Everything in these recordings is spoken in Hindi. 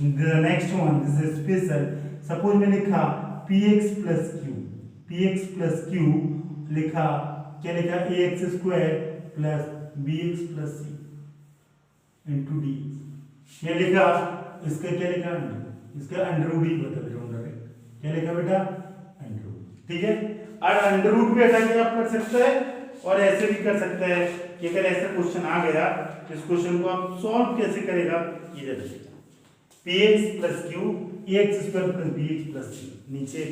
The next one, this is special. Suppose मैं लिखा px plus q, px plus q लिखा, क्या लिखा, ax square plus bx plus c into dx। ये लिखा, इसका क्या लिखा, इसका अंडर रूट ही बता रहा हूँ, क्या लिखा बेटा, अंडर रूट। ठीक है, और अंडर रूट भी हटा के आप कर सकते हैं और ऐसे भी कर सकते हैं कि अगर ऐसा क्वेश्चन आ गया तो इस क्वेश्चन को आप सॉल्व कैसे करेगा, ये देखिए, px plus q ax square plus bx plus c, नीचे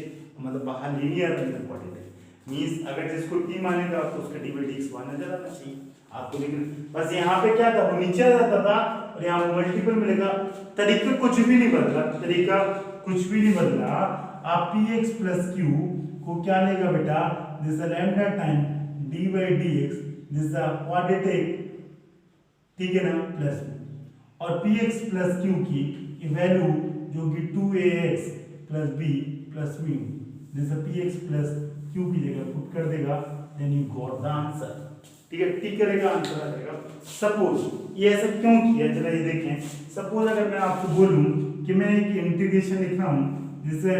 मतलब बाहर लीनियर अंदर कोऑर्डिनेट मींस अगर जिसको t मानेगा तो उसका d by dx 1 नजर आना चाहिए आपको। लेकिन बस यहाँ पे क्या था, वो नीचे आ जाता था और यहाँ पे मल्टीपल मिलेगा। तरीका कुछ भी नहीं बदला, तरीका कुछ भी नहीं बदला। आप px plus q को क्या लेगा बेटा, this is lambda time d by dx, this is quadratic, ठीक है ना, प्लस और px plus q की वैल्यू जो कि 2ax plus b plus mu, this is px plus q की जगह पुट कर देगा, then you got the answer. ठीक है, टिक करेगा, आंसर आ जाएगा। सपोज ये ऐसा क्यों किया, जरा ये देखें। सपोज अगर मैं आपको बोलूं कि मैं एक इंटीग्रेशन लिख रहा हूं, जिससे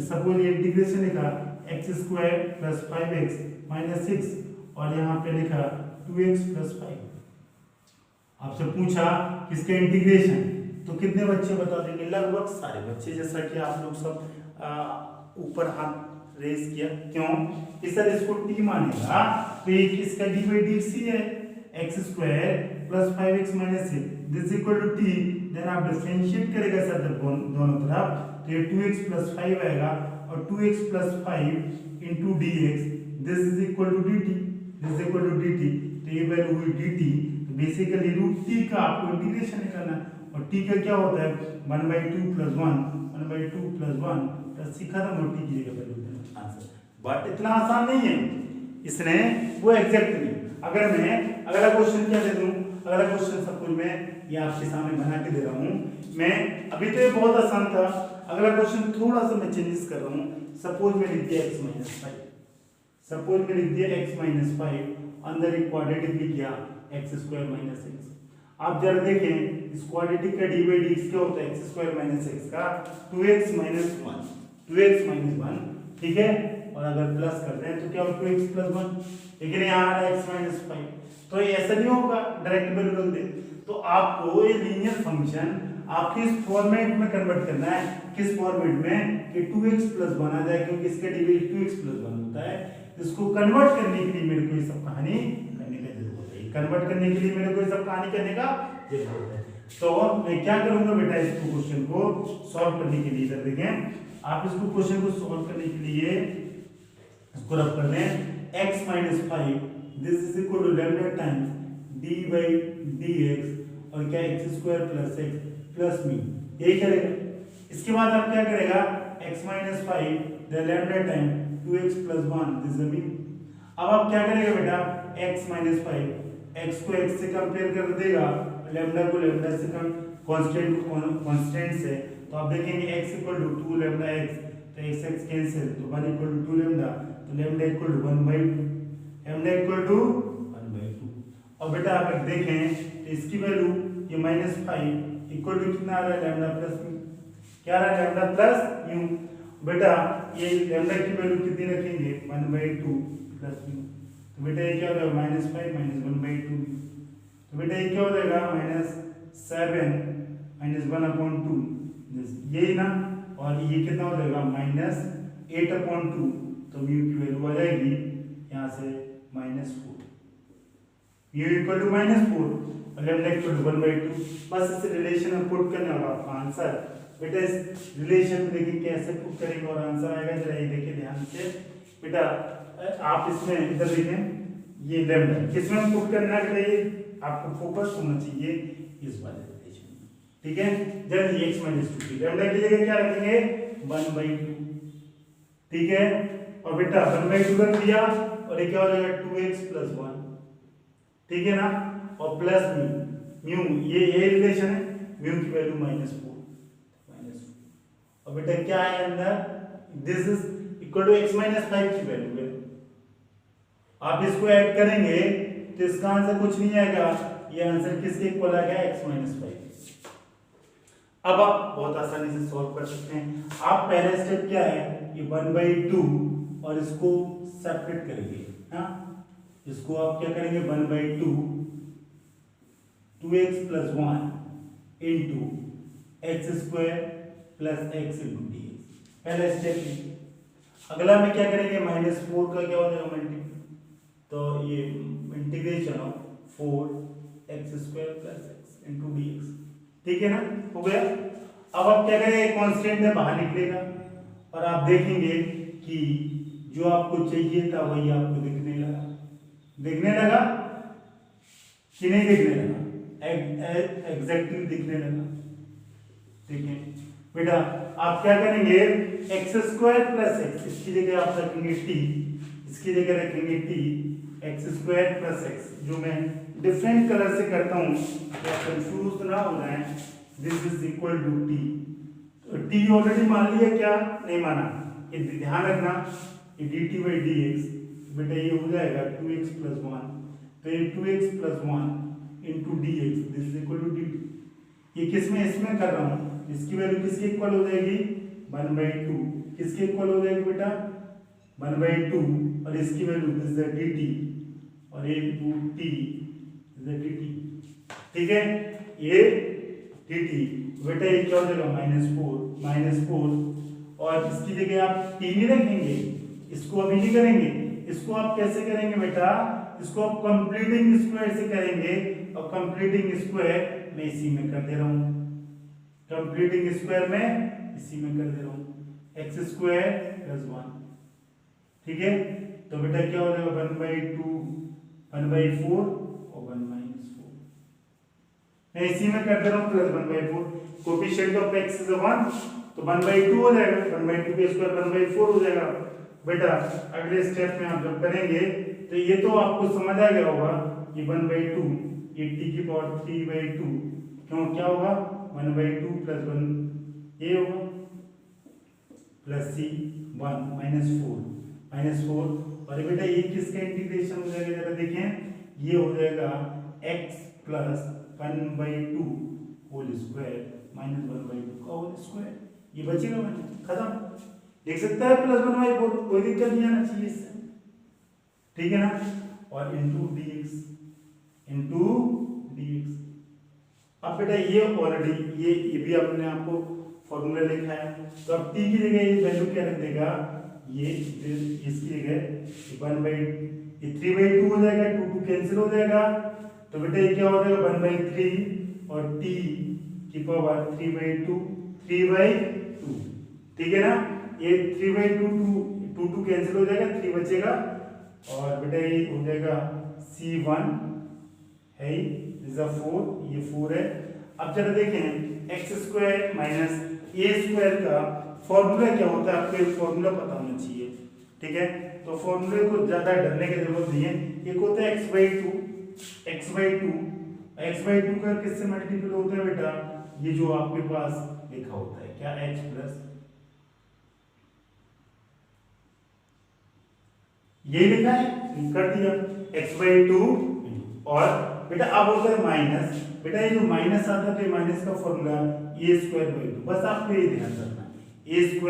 सपोज ये इंटीग्रेशन लिखा x square plus 5x minus 6 और यहाँ पे लिखा 2x प्लस 5। आपसे पूछा किसके इंटीग्रेशन, तो कितने बच्चे बता देंगे, लगभग सारे बच्चे, जैसा कि आप लोग सब ऊपर हाथ रेज किया। क्यों, इस तरह इसको t मानेगा तो ये किसका d by dx है, x square plus 5x minus 6, this equal to t। Then आप डिफरेंशिएट करेगा सर दोनों तरफ, तो ये 2x प्लस 5 आएगा और 2x plus 5 into dx, this is equal to dt, this is equal to dt। तो ये वैल्यू हुई dt। तो बेसिकली रूट t का आपको इंटीग्रेशन निकालना, और t का क्या होता है 1/2 प्लस 1, 1/2 प्लस 1 प्लस c खत्म, और t की जगह वैल्यू देना आंसर। बट इतना आसान नहीं है, इसने वो एग्जैक्ट नहीं। अगर मैं अगला क्वेश्चन क्या दे दूं, अगला क्वेश्चन सपोज मैं ये आपके सामने बना के दे रहा हूं। मैं अभी तो ये बहुत आसान था, अगला क्वेश्चन थोड़ा सा मैं चेंजेस कर रहा हूं। सपोज मैं लिख दिया x-5, सपोज मैं लिख दिया x-5, अंदर एक क्वाड्रेटिक लिख दिया x स्क्वायर माइनस x। आप जरा देखें इस क्वाड्रेटिक का d by dx क्या होता है, x स्क्वायर माइनस x का 2x माइनस 1, 2x माइनस 1, ठीक है। और अगर प्लस करते हैं तो क्या होगा 2x प्लस 1, लेकिन यहाँ आ रहा है x माइनस 5, तो ये ऐसा नहीं होगा डायरेक्ट वैल्यू रख दे। तो आपको ये लीनियर फंक्शन आपके इस फॉर्मेट में कन्वर्ट करना है, किस फॉर्मेट में कि 2x प्लस 1 आ जाए, क्योंकि इसका डिवीजन 2x प्लस 1 होता है। इसको कन्वर्ट करने के लिए मेरे को ये सब कहानी करने की जरूरत है, कन्वर्ट करने के लिए मेरे को ये सब कहानी करने का जरूरत है। तो मैं क्या करूंगा बेटा, इसको क्वेश्चन को सॉल्व करने के लिए, इधर देखें आप, इसको क्वेश्चन को सॉल्व करने के लिए इसको रख कर लें x minus 5, this is equal to lambda times d by dx, और क्या x square plus x plus me, यही करेगा। इसके बाद आप क्या करेगा, x minus 5 the lambda time 2x plus 1, this is me. अब आप क्या करेगा बेटा, x माइनस 5 x को x से कंपेयर कर देगा, लैम्डा को लैम्डा से कांस्टेंट से, तो आप देखेंगे x equal to 2 lambda x, तो x x कैंसिल, तो 1 इक्वल टू 2 लैम्डा, तो lambda equal to 1/2, lambda equal to 1/2। और बेटा अगर देखें तो इसकी वैल्यू ये माइनस 5 इक्वल टू कितना आ रहा है, लैम्डा प्लस म्यू, क्या आ रहा है, लैम्डा प्लस म्यू। बेटा ये लैम्डा की वैल्यू कितनी रखेंगे, 1/2 प्लस म्यू, तो बेटा ये क्या हो जाएगा -5 माइनस 1/2, तो बेटा ये क्या हो जाएगा -7 माइनस 1/2, यही ना, और ये कितना हो जाएगा -8/2, तो म्यू की वैल्यू आ जाएगी यहाँ से -4, म्यू इक्वल टू -4 और लैम्डा इक्वल टू 1/2। बस इस रिलेशन में पुट करने होगा आपका आंसर। बेटा इस रिलेशन में देखिए कैसे पुट करेंगे और आंसर आएगा, जरा ये देखिए ध्यान से। बेटा आप इसमें इधर देखें, ये लैम्डा किसमें पुट करना चाहिए, आपको फोकस होना चाहिए इस वाले रिलेशन में, ठीक है। जल्दी x माइनस 2 लैम्डा की जगह क्या रखेंगे 1/2, ठीक है। और बेटा 1/2 रख दिया, और ये क्या हो जाएगा 2x प्लस 1, ठीक है ना, और प्लस म्यू, ये रिलेशन है, म्यू की वैल्यू -4, और बेटा क्या है अंदर, this is equal to x minus 5 की वैल्यू है। आप इसको ऐड करेंगे तो इसका आंसर कुछ नहीं आएगा, ये आंसर किसके इक्वल आ गया, x माइनस 5। अब आप बहुत आसानी से सॉल्व कर सकते हैं। आप पहला स्टेप क्या है, ये 1/2 और इसको सेपरेट करेंगे। हाँ, इसको आप क्या करेंगे, 1/2 2x plus 1 into x square plus x into D x, पहला स्टेप। अगला में क्या करेंगे, -4 का क्या हो जाएगा मल्टी, तो ये integration of 4x square plus x into D x, ठीक है ना, हो गया। अब आप क्या करेंगे, कांस्टेंट है बाहर निकलेगा और आप देखेंगे कि जो आपको चाहिए था वही आपको दिखने लगा कि नहीं दिखने लगा, एग्जैक्टली दिखने लगा। ठीक है बेटा, आप क्या करेंगे, एक्स स्क्वायर प्लस एक्स, इसकी जगह आप रखेंगे टी, इसकी जगह रखेंगे T, x square plus x, जो मैं डिफरेंट कलर से करता हूँ तो कंफ्यूज ना हो जाए, this is equal to T. तो टी ऑलरेडी मान लिया क्या, नहीं माना, ये ध्यान रखना, ये D T by D X, बेटा ये हो जाएगा 2x प्लस 1, तो ये 2x plus 1 into D X, this is equal to D. ये किस में, इसमें कर रहा हूँ, इसकी वैल्यू किसके इक्वल हो जाएगी, 1/2, किसके इक्वल हो जाएगी बेटा, 1/2, और इसकी वैल्यू दिस इज dt और ये 2t इज dt, ठीक है, ये dt, बेटा ये क्या हो जाएगा, -4 और इसकी जगह आप t नहीं रखेंगे, इसको अभी नहीं करेंगे, इसको आप कैसे करेंगे बेटा, इसको आप कंप्लीटिंग स्क्वायर से करेंगे, और कंप्लीटिंग स्क्वायर मैं इसी में कर दे रहा हूं, कंप्लीटिंग स्क्वायर में इसी में कर दे रहा हूं, एक्स स्क्वायर प्लस 1, ठीक है। तो बेटा क्या हो जाएगा, 1/2 1/4 और 1 - 4, मैं इसी में कर दे रहा हूं, plus 1/4, coefficient of x is 1, तो 1/2 हो जाएगा, 1/2 का स्क्वायर 1/4 हो जाएगा। बेटा अगले स्टेप में आप जब करेंगे तो ये तो आपको समझ आ गया होगा, ये 1/2, ये t की पावर 3/2, क्यों क्या होगा, 1/2 प्लस 1 ये होगा, प्लस c 1 -4 और बेटा ये किसका इंटीग्रेशन हो जाएगा, जरा देखें, ये हो जाएगा x plus 1/2 whole square minus 1/2 का होल स्क्वायर, ये बचेगा, मैंने खत्म, देख सकता है, प्लस 1/4, कोई दिक्कत नहीं आना चाहिए इससे, ठीक है ना, और इंटू dx। अब बेटा ये ऑलरेडी ये भी आपने आपको फॉर्मूला लिखा है, तो अब t की जगह ये वैल्यू क्या रख देगा, ये इसकी जगह 3/2 हो जाएगा, 2 कैंसिल हो जाएगा, तो बेटा ये क्या हो जाएगा, 1/3 और t की पावर 3/2, ठीक है ना, ये 3/2 2 कैंसिल हो जाएगा, 3 बचेगा, और बेटा ये हो जाएगा c1 है, इज 4, ये 4 है। अब जरा देखें, एक्स स्क्वायर माइनस ए स्क्वायर का फॉर्मूला क्या होता है, आपको एक फॉर्मूला पता होना चाहिए, ठीक है, तो फॉर्मूले को ज्यादा डरने की जरूरत नहीं है, एक होता है x/2 का किससे मल्टीपल होता है बेटा, ये जो आपके पास लिखा होता है क्या, h प्लस, ये लिखा है, कर दिया x/2, और बेटा अब होता है माइनस, बेटा ये जो माइनस आता है तो माइनस का फॉर्मूला a²/2, बस आपको ये ध्यान रखना, a² - 2,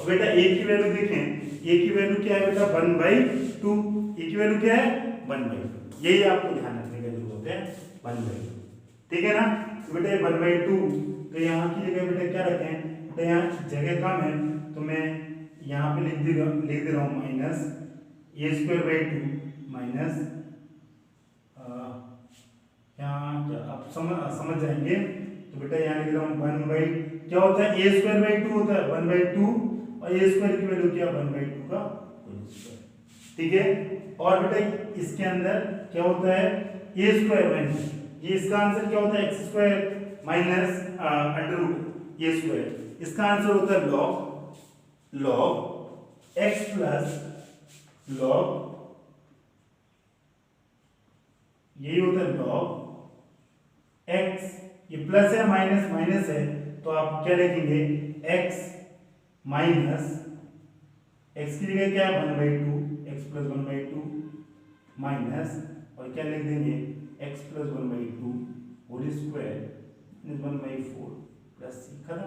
और बेटा a की वैल्यू देखें, a की वैल्यू क्या है बेटा, 1/2, a की वैल्यू क्या है, 1/2, यही आपको ध्यान रखने की जरूरत है, 1/2, ठीक है ना, तो बेटा ये 1/2, तो यहाँ की जगह बेटा क्या रखें, बेटा यहाँ जगह कम है तो मैं यहाँ पे लिख दे रहा हूँ माइनस a²/2 माइनस, यहाँ आप समझ जाएंगे, तो बेटा यहाँ लिख रहा हूँ क्या होता है, a²/2 होता है 1/2, और a² की वैल्यू क्या, 1/2 का होल स्क्वायर, ठीक है, और बेटा इसके अंदर क्या होता है, a², ये इसका आंसर क्या होता है, x² माइनस √a², इसका आंसर होता है log x प्लस log, यही होता है log x, ये प्लस है माइनस है, तो आप क्या लिखेंगे, x माइनस, x की जगह क्या है 1/2, x प्लस 1/2 माइनस, और क्या लिख देंगे, x plus 1/2 whole square 1/4, plus C, खत्म।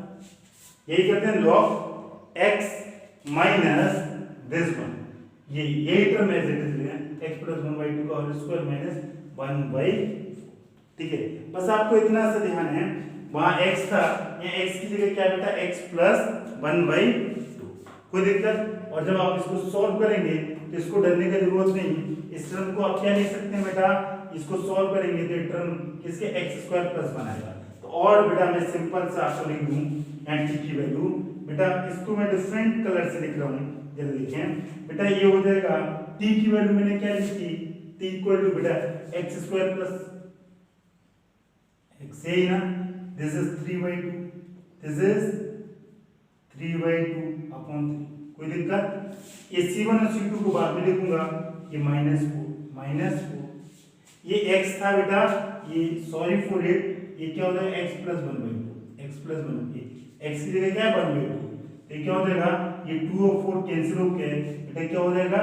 यही करते हैं log x minus this one, यही टर्म एज इट इज लें, एक्स प्लस 1/2 का होल स्क्वायर माइनस 1/4। ठीक है, बस आपको इतना सा ध्यान है, वहां x था, यहाँ x की जगह क्या बेटा x प्लस 1/2, कोई दिक्कत। और जब आप इसको सॉल्व करेंगे तो इसको डरने की जरूरत नहीं, इस टर्म को आप क्या लिख सकते हैं बेटा, इसको सॉल्व करेंगे तो ये टर्म किसके x² + 1 आएगा। तो और बेटा मैं सिंपल सा आपको लिख दूं यहाँ t की वैल्यू, बेटा इसको मैं डिफरेंट कलर से लिख रहा हूँ, जरा देखें बेटा, ये हो जाएगा t की वैल्यू मैंने क्या लिखी, t इक्वल टू बेटा x² + x है ना, this is 3/2, this is 3/2 upon 3, कोई दिक्कत। ये c1 और c2 को बाद में लिखूंगा, ये -4, ये x था बेटा, ये सॉरी फॉर इट, ये क्या हो जाएगा x + 1/2, x + 1, x की जगह क्या है 1/2, ये क्या हो जाएगा, ये 2 और 4 कैंसिल हो गए बेटा, क्या हो जाएगा,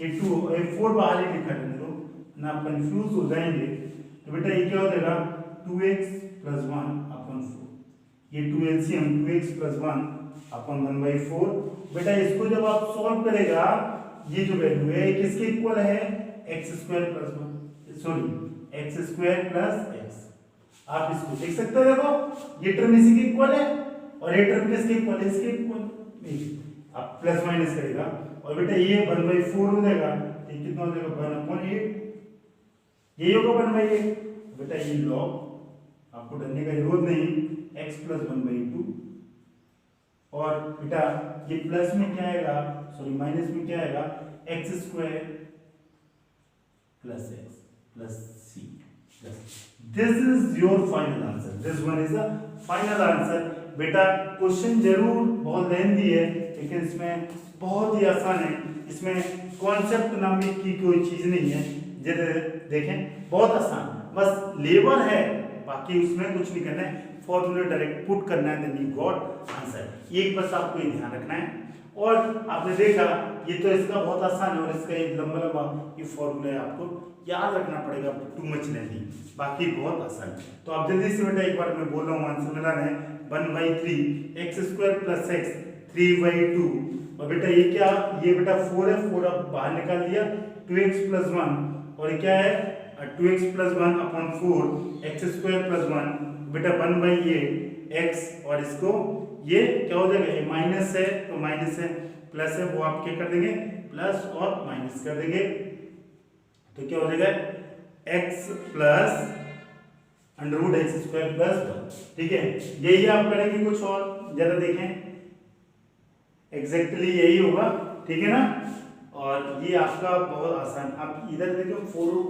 ये 2 और ये 4 बाहर ही लिखा रहने दो ना, आप कंफ्यूज हो जाएंगे। तो बेटा ये क्या हो जाएगा 2x + 1 अपॉन 4, ये 2 एलसीएम 2x + 1 अपॉन 1/4। बेटा इसको जब आप सॉल्व करेगा, ये जो वैल्यू है किसके इक्वल है, x² + 1, सॉरी x² + x। आप इसको देख सकते हो, देखो ये टर्म इसी के इक्वल है और ये टर्म किसके इक्वल है, इसके इक्वल। आप प्लस माइनस करेगा और बेटा ये 1/4 हो जाएगा, ये कितना हो जाएगा 1/8, यही होगा 1/8। बेटा ये लॉग, आपको डरने की जरूरत नहीं, x + 1/2, और बेटा ये प्लस में क्या आएगा, सॉरी माइनस में क्या आएगा, x² + x + c plus, this is your final answer, this one is the final answer। बेटा क्वेश्चन जरूर बहुत लेंथी है, लेकिन इसमें बहुत ही आसान है, इसमें कॉन्सेप्ट नाम की कोई चीज नहीं है, जैसे देखें बहुत आसान, बस लेबर है, बाकी उसमें कुछ नहीं करना है, फॉर्मूला डायरेक्ट पुट करना है, देन यू गॉट आंसर। एक बस आपको ये ध्यान रखना है। और आपने देखा ये तो इसका बहुत आसान है, और इसका एक लंबा लंबा ये फॉर्मूला है, आपको याद रखना पड़ेगा, टू मच नहीं, बाकी बहुत आसान है। तो आप जल्दी से बेटा एक बार मैं बोल रहा हूँ आंसर मिलाना है, 1/3 x² + x 3/2, और बेटा ये क्या, ये बेटा 4 है, 4 आप बाहर निकाल दिया, 2x + 1, और ये क्या है 2x + 1 अपॉन 4 x² + 1, बेटा 1/8 x, और इसको ये क्या हो जाएगा, ये माइनस है तो माइनस है, प्लस है वो आप क्या कर देंगे, प्लस और माइनस कर देंगे, तो क्या हो जाएगा x + √x² + 1। ठीक है, यही आप करेंगे, कुछ और जरा देखें, एग्जैक्टली यही होगा, ठीक है ना। और ये आपका बहुत आसान, आप इधर देखो 4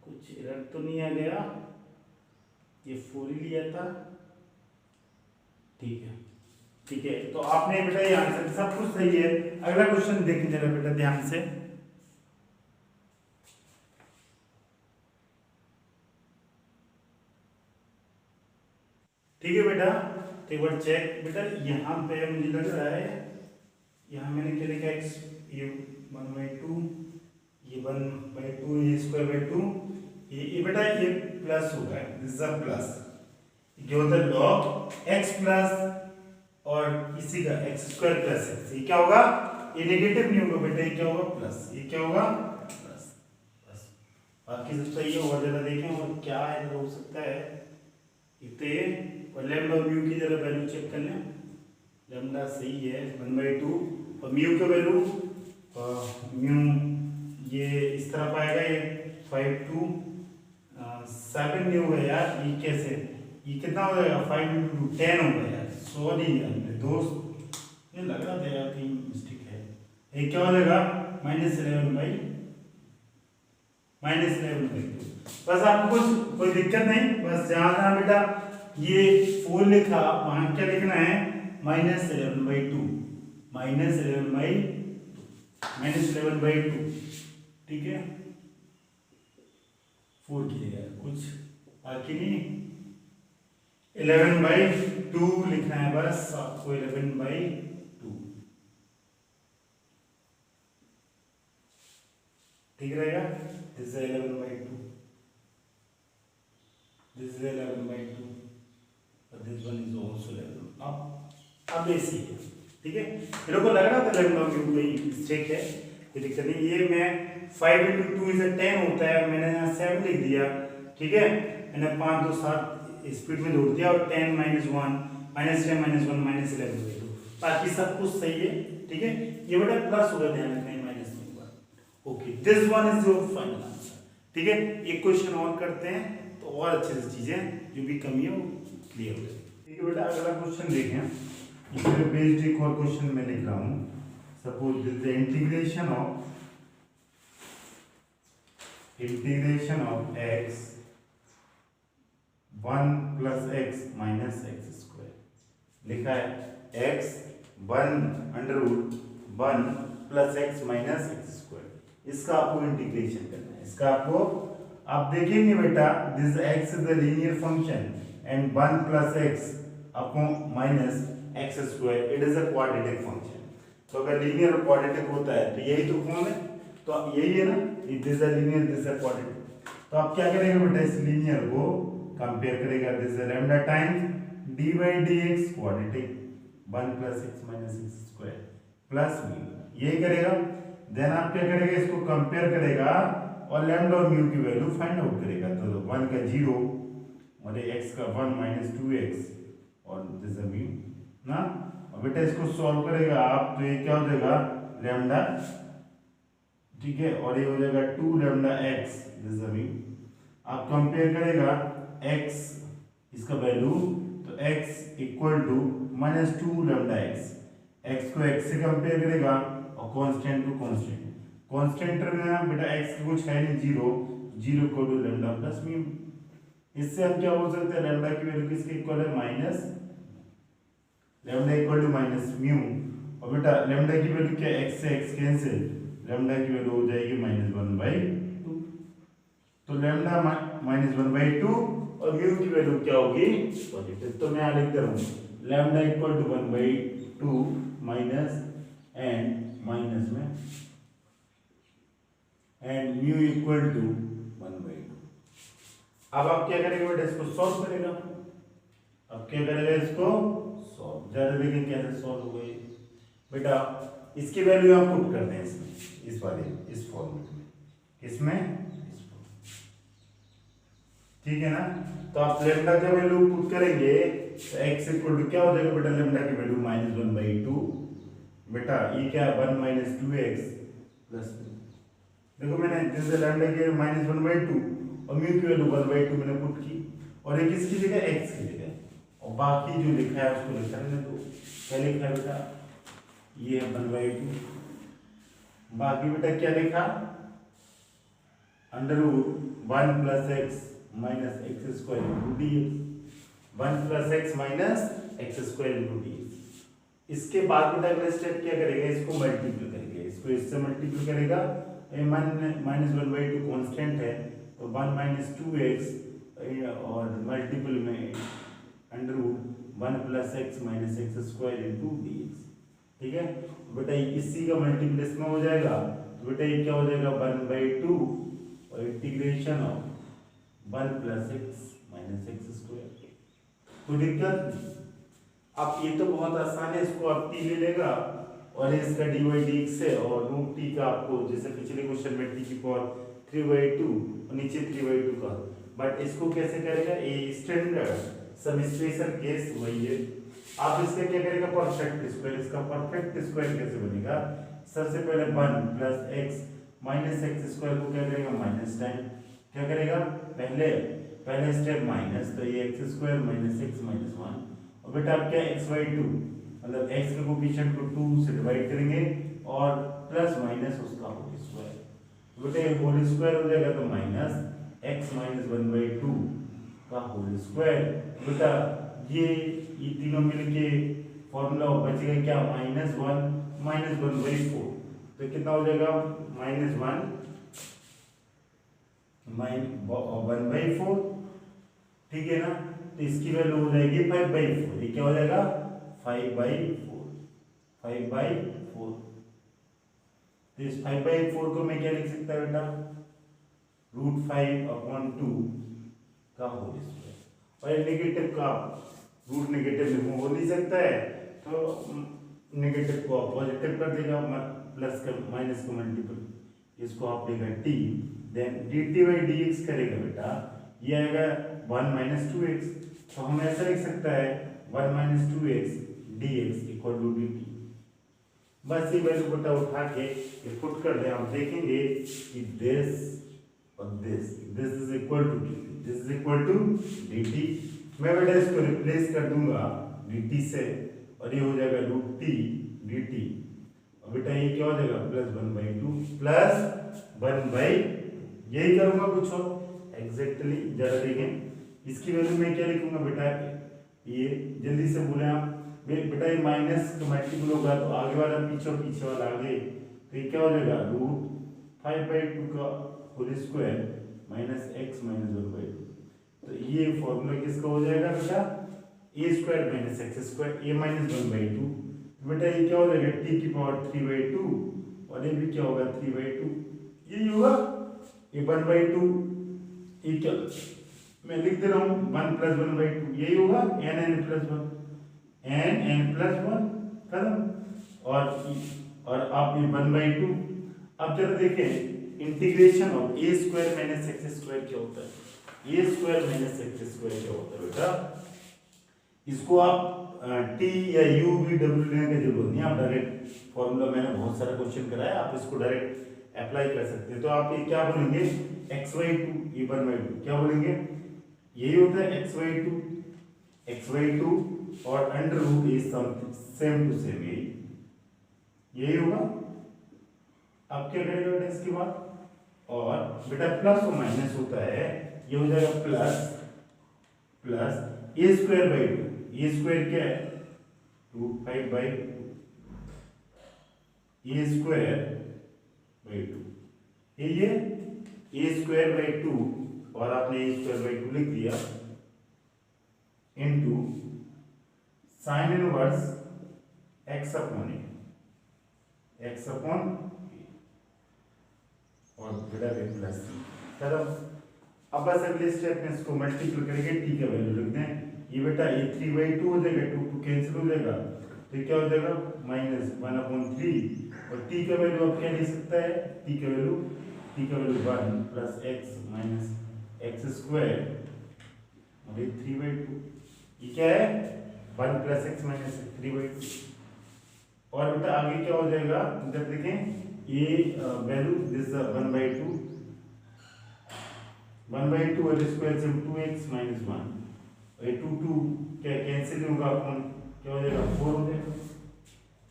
कुछ एरर तो नहीं आ गया, ये 4 ही लिया था, ठीक है, ठीक है। तो आपने बेटा ये आंसर सब कुछ सही है। अगला क्वेश्चन देखें जरा बेटा ध्यान से, ठीक है बेटा, तो एक बार चेक बेटा, यहाँ पे मुझे लग रहा है, यहाँ मैंने क्या लिखा, x ये 1/2, ये 1/2, ये (²/2), ये बेटा ये प्लस होगा, दिस इज अ प्लस, जो होता है लॉग x प्लस और इसी का x² + x, ये क्या होगा, ये नेगेटिव नहीं होगा बेटा, ये क्या होगा प्लस, ये क्या होगा प्लस, बस बाकी सब सही है। और जरा देखें और क्या है हो सकता है, इतने और लैम्डा और म्यू की जरा वैल्यू चेक कर लें, लैम्डा सही है 1/2, और म्यू का वैल्यू म्यू ये इस तरफ आएगा, ये 5 2 7 नहीं होगा यार, ये कैसे, ये कितना हो जाएगा 5 × 2 10 होगा यार, सॉरी यार मेरे दोस्त, ये लग रहा था यार कहीं मिस्टेक है। ये क्या हो जाएगा -11/2। बस आपको कुछ कोई दिक्कत नहीं, बस जहाँ जहाँ बेटा ये 4 लिखा वहाँ क्या लिखना है -11/2, -11/2, ठीक है, 4 की जगह कुछ बाकी नहीं, 11/2 लिखना है बस आपको, 11/2 ठीक रहेगा। This is 11/2, this is 11/2। उसको ले लो। अब ऐसी है, ठीक है। मेरे को लग रहा था लैम्डा क्यू कोई मिस्टेक है, कोई दिक्कत नहीं। ये मैं 5 × 2 = 10 होता है, मैंने यहाँ 7 लिख दिया, ठीक है। मैंने 5 2 7 स्पीड में जोड़ दिया और 10 - 1 -10 - 1 -11 दे दो, बाकी सब कुछ सही है, ठीक है। ये बेटा प्लस होगा, ध्यान रखना है, माइनस नहीं होगा। Okay, this one is your final answer, ठीक है। एक क्वेश्चन और करते हैं तो और अच्छे से चीजें जो भी कमी है वो क्लियर हो जाए, ठीक है बेटा। अगला क्वेश्चन देखें, इस पे बेस्ड एक और क्वेश्चन मैं लिख रहा हूं। Suppose this the integration of x 1 + x - x², लिखा है x 1 + x - x²। इसका आपको इंटीग्रेशन करना है, इसका आपको, आप देखेंगे बेटा, this x is the linear function and 1 + x - x², it is a quadratic function. तो अगर लीनियर और क्वाड्रेटिक होता है तो यही तो फॉर्म है, तो यही है ना, this is linear, this is quadratic. तो आप क्या करेंगे बेटा, इस लीनियर को कंपेयर करेगा, this is lambda times dy/dx quadratic 1 + x - x² plus mu, ये करेगा। देन आप क्या करेगा, इसको कंपेयर करेगा और लैम्डा और म्यू की वैल्यू फाइंड आउट करेगा। तो 1 का 0 और x का 1 - 2x और दिस इज म्यू ना। और बेटा इसको सॉल्व करेगा आप, तो ये क्या हो जाएगा, लैम्डा, ठीक है, और ये हो जाएगा 2 λx, दिस इज म्यू। आप कंपेयर करेगा x, इसका वैल्यू, तो x = -2 λx, x को x से कंपेयर करेगा और कांस्टेंट को कांस्टेंट, कांस्टेंट टर्म में बेटा x का कुछ है नहीं, 0 = लैम्डा प्लस म्यू। इससे हम क्या बोल सकते हैं, लैम्डा की वैल्यू किसके इक्वल है, माइनस, लैम्डा = म्यू। और बेटा लैम्डा की वैल्यू क्या है, x से x कैंसिल, लैम्डा की वैल्यू हो जाएगी -1/2। तो लैम्डा -1/2 और म्यू की वैल्यू क्या होगी, पॉजिटिव। तो मैं यहां लिख दे रहा हूं, लैम्डा = 1/2 माइनस एंड माइनस में एंड म्यू = 1/2। अब आप क्या करेंगे बेटा, इसको सॉल्व करेगा। अब क्या करेगा, इसको सॉल्व, जरा देखिए कैसे सॉल्व हो गई बेटा। इसकी वैल्यू आप पुट करते हैं इसमें, इस वाले, इस फॉर्मूले में, किसमें, ठीक है ना। तो आप लैम्डा का वैल्यू पुट करेंगे तो x = क्या हो जाएगा बेटा, लैम्डा की वैल्यू -1/2, बेटा ये क्या है, 1 - 2x प्लस, देखो मैंने जैसे लैम्डा की -1/2 और म्यू की वैल्यू 1/2 मैंने पुट की, और ये किसकी जगह, x की जगह, और बाकी जो लिखा है उसको लिखा रहने दो। क्या लिखा है बेटा, ये है 1/2, बाकी बेटा क्या लिखा, √1 + x - x² × dx, 1 + x - x² × dx। इसके बाद बेटा अगला स्टेप क्या करेगा, इसको मल्टीपल करेगा, इसको इससे मल्टीपल करेगा, -1/2 कांस्टेंट है, तो 1 - 2x और मल्टीपल में √1 + x - x² × dx, ठीक है। बेटा इसी का मल्टीपल इसमें हो जाएगा, तो बेटा ये क्या हो जाएगा, 1/2 और इंटीग्रेशन ऑफ 1 + x - x²। कोई दिक्कत नहीं। अब ये तो बहुत आसान है, इसको आप t ले लेगा और इसका dy/dx है, और √t का आपको जैसे पिछले क्वेश्चन में t की पावर 3/2 और नीचे 3/2 का, बट इसको कैसे करेगा, ये स्टैंडर्ड सब स्पेशल केस वही है। आप इसका क्या करेगा, परफेक्ट स्क्वायर, इसका परफेक्ट स्क्वायर कैसे बनेगा, सबसे पहले 1 + x - x² को क्या करेगा, माइनस टाइम, क्या करेगा, पहले स्टेप माइनस, तो ये x² - x - 1, और बेटा अब क्या, x/2 मतलब x के कोएफिशिएंट को 2 से डिवाइड करेंगे और प्लस माइनस उसका होल स्क्वायर, बेटा ये होल स्क्वायर हो जाएगा, तो -x - 1/2 का होल स्क्वायर। बेटा ये तीनों मिलके फॉर्मूला बचेगा क्या, -1 - 1/4, तो कितना हो जाएगा, -1/4, ठीक है ना। तो इसकी वैल्यू हो जाएगी 5/4, ये क्या हो जाएगा, 5/4। तो इस 5/4 को मैं क्या लिख सकता है बेटा, √5/2 का होल स्क्वायर, और नेगेटिव का रूट नेगेटिव में हो नहीं सकता है, तो नेगेटिव को पॉजिटिव कर देगा, प्लस का माइनस को मल्टीपल, इसको आप देगा T, then D T by D X करेगा बेटा, ये आएगा 1 माइनस 2x, तो हम ऐसा लिख सकता है 1 minus 2x dx equal to dt। बस ये वैल्यू बेटा उठा के ये पुट कर दें, आप देखेंगे कि दिस और this is equal to this is equal to dt। मैं बेटा इसको रिप्लेस कर दूंगा dt से, और ये हो जाएगा रूट टी dt, और बेटा ये क्या हो जाएगा प्लस 1/2 यही करूंगा कुछ और एग्जैक्टली जरा देखें इसकी वैल्यू मैं क्या लिखूंगा बेटा, ये जल्दी से बोले आप बेटा, ये माइनस तो मल्टीपल होगा तो आगे वाला पीछे और पीछे वाला आगे, तो ये क्या हो जाएगा रूट 5/2 का whole square minus x minus 1/2। तो ये फॉर्मूला किसका हो जाएगा बेटा, a square minus X square, a minus 1/2। बेटा ये क्या हो जाएगा t की पावर 3/2, और ये भी क्या होगा 3/2, यही होगा ये 1/2, ये क्या मैं लिख दे रहा हूँ 1 + 1/2, यही होगा n + 1 n + 1 खत्म, और आप ये 1/2। अब जरा देखें integration of a square minus x square क्या होता है, a square minus x square क्या होता है बेटा, इसको आप t या u v w लेने की जरूरत नहीं, आप डायरेक्ट फॉर्मूला मैंने बहुत सारा क्वेश्चन कराया, आप इसको डायरेक्ट अप्लाई कर सकते हैं। तो आप ये क्या बोलेंगे x/2 ये 1/2 क्या बोलेंगे, यही होता है x/2 और under root A same to same यही होगा। अब क्या करेगा बेटा इसके बाद, और बेटा प्लस और माइनस होता है, ये हो जाएगा plus a square by 2, A square क्या है √5/2 a स्क्वायर बाई 2, ये a स्क्वायर बाई 2 और आपने a स्क्वायर बाई 2 लिख दिया into sine inverse x upon a और बेटा प्लस चलो। अब बस अगले स्टेप में इसको मल्टीपल करके t का वैल्यू लिखते हैं, ये बेटा ये 3/2 हो जाएगा, 2 कैंसिल हो जाएगा, तो क्या हो जाएगा -1/3, और t का वैल्यू आप क्या लिख सकता है, t का value 1 + x minus x square और ये 3/2, ये क्या है 1 + x माइनस 3/2। और बेटा आगे क्या हो जाएगा, इधर देखें ये वैल्यू दिस 1/2 और स्क्वायर से 2x माइनस 1, और ये 2 क्या कैंसिल होगा, अपन क्या हो जाएगा 4 हो जाएगा।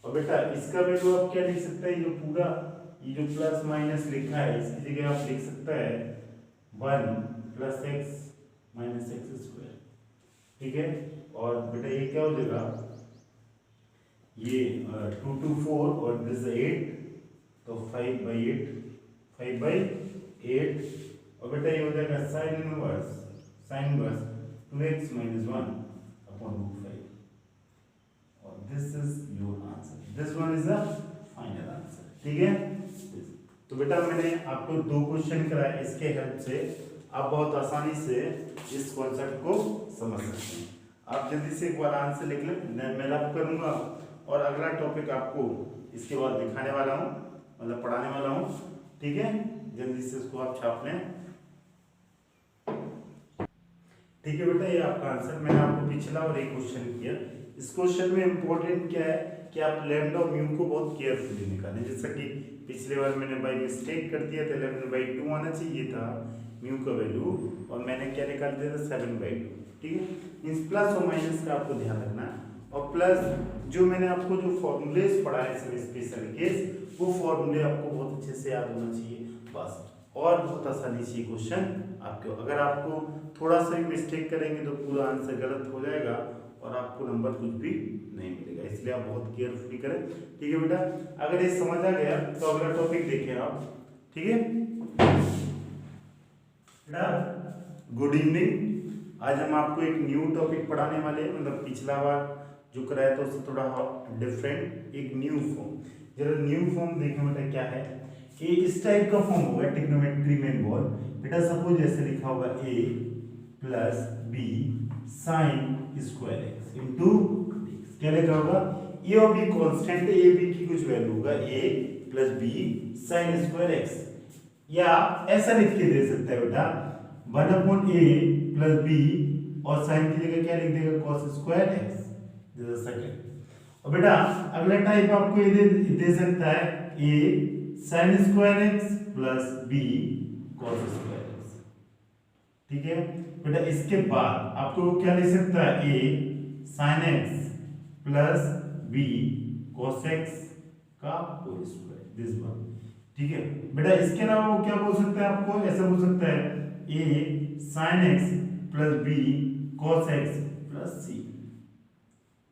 और बेटा इसका वैल्यू आप क्या लिख सकते हैं, ये पूरा ये जो प्लस माइनस लिखा है इसकी जगह आप लिख सकता है 1 + x माइनस x स्क्वायर, ठीक है। और बेटा ये क्या हो जाएगा, ये 2 4 और दिस 8, तो 5/8 और बेटा ये हो जाएगा sine inverse 2x minus 1 upon √5, और this is your answer, this one is the final answer, ठीक है। तो बेटा मैंने आपको 2 क्वेश्चन कराए, इसके हेल्प से आप बहुत आसानी से इस कॉन्सेप्ट को समझ सकते हैं। आप जल्दी से एक बार आंसर लिख लें, मैं रब करूंगा और अगला टॉपिक आपको इसके बाद दिखाने वाला हूँ, मतलब पढ़ाने वाला हूँ, ठीक है। जल्दी से इसको आप छाप लें, ठीक है बेटा। ये आपका आंसर मैंने आपको पिछला और एक क्वेश्चन किया। इस क्वेश्चन में इंपॉर्टेंट क्या है कि आप लैम्डा और म्यू को बहुत केयरफुली निकालें, जैसा कि पिछले बार मैंने बाई मिस्टेक कर दिया था, 11/2 आना चाहिए था म्यू का वैल्यू, और मैंने क्या निकाल दिया था 7/2, ठीक है। इस प्लस और माइनस का आपको ध्यान रखना है, और प्लस जो मैंने आपको जो फॉर्मूलेस पढ़ाए सब स्पेशल केस, वो फॉर्मूले आपको बहुत अच्छे से याद होना चाहिए बस, और बहुत आसानी से क्वेश्चन आपको, अगर आपको थोड़ा सा भी मिस्टेक करेंगे तो पूरा आंसर गलत हो जाएगा और आपको नंबर कुछ भी नहीं मिलेगा, इसलिए आप बहुत केयरफुली करें, ठीक है बेटा। अगर ये समझ आ गया तो अगला टॉपिक देखें आप, ठीक है बेटा। Good evening. आज हम आपको एक न्यू टॉपिक पढ़ाने वाले हैं, मतलब पिछला बार जो कराया था उससे थोड़ा डिफरेंट, एक न्यू फॉर्म। जरा न्यू फॉर्म देखें बेटा क्या है, कि इस टाइप का फॉर्म होगा ट्रिग्नोमेट्री में बॉल बेटा। सपोज जैसे लिखा होगा a + b sin² x, into dx। क्या लिखा होगा, ए और बी कांस्टेंट है, ए बी की कुछ वैल्यू होगा a plus B sine square X, या ऐसा लिख के दे सकता है बेटा 1/a प्लस बी और साइन की जगह क्या लिख देगा cos स्क्वायर एक्स। जैसा सेकंड। और बेटा अगला टाइप आपको ये दे सकता है a sin square x plus b cos square x. ठीक है बेटा, इसके बाद आपको क्या लिख सकता है a sin x plus b cos x का होल स्क्वायर, दिस वन। ठीक है बेटा, इसके अलावा वो क्या बोल सकता है, आपको ऐसा बोल सकता है a sin x plus b cos x plus c।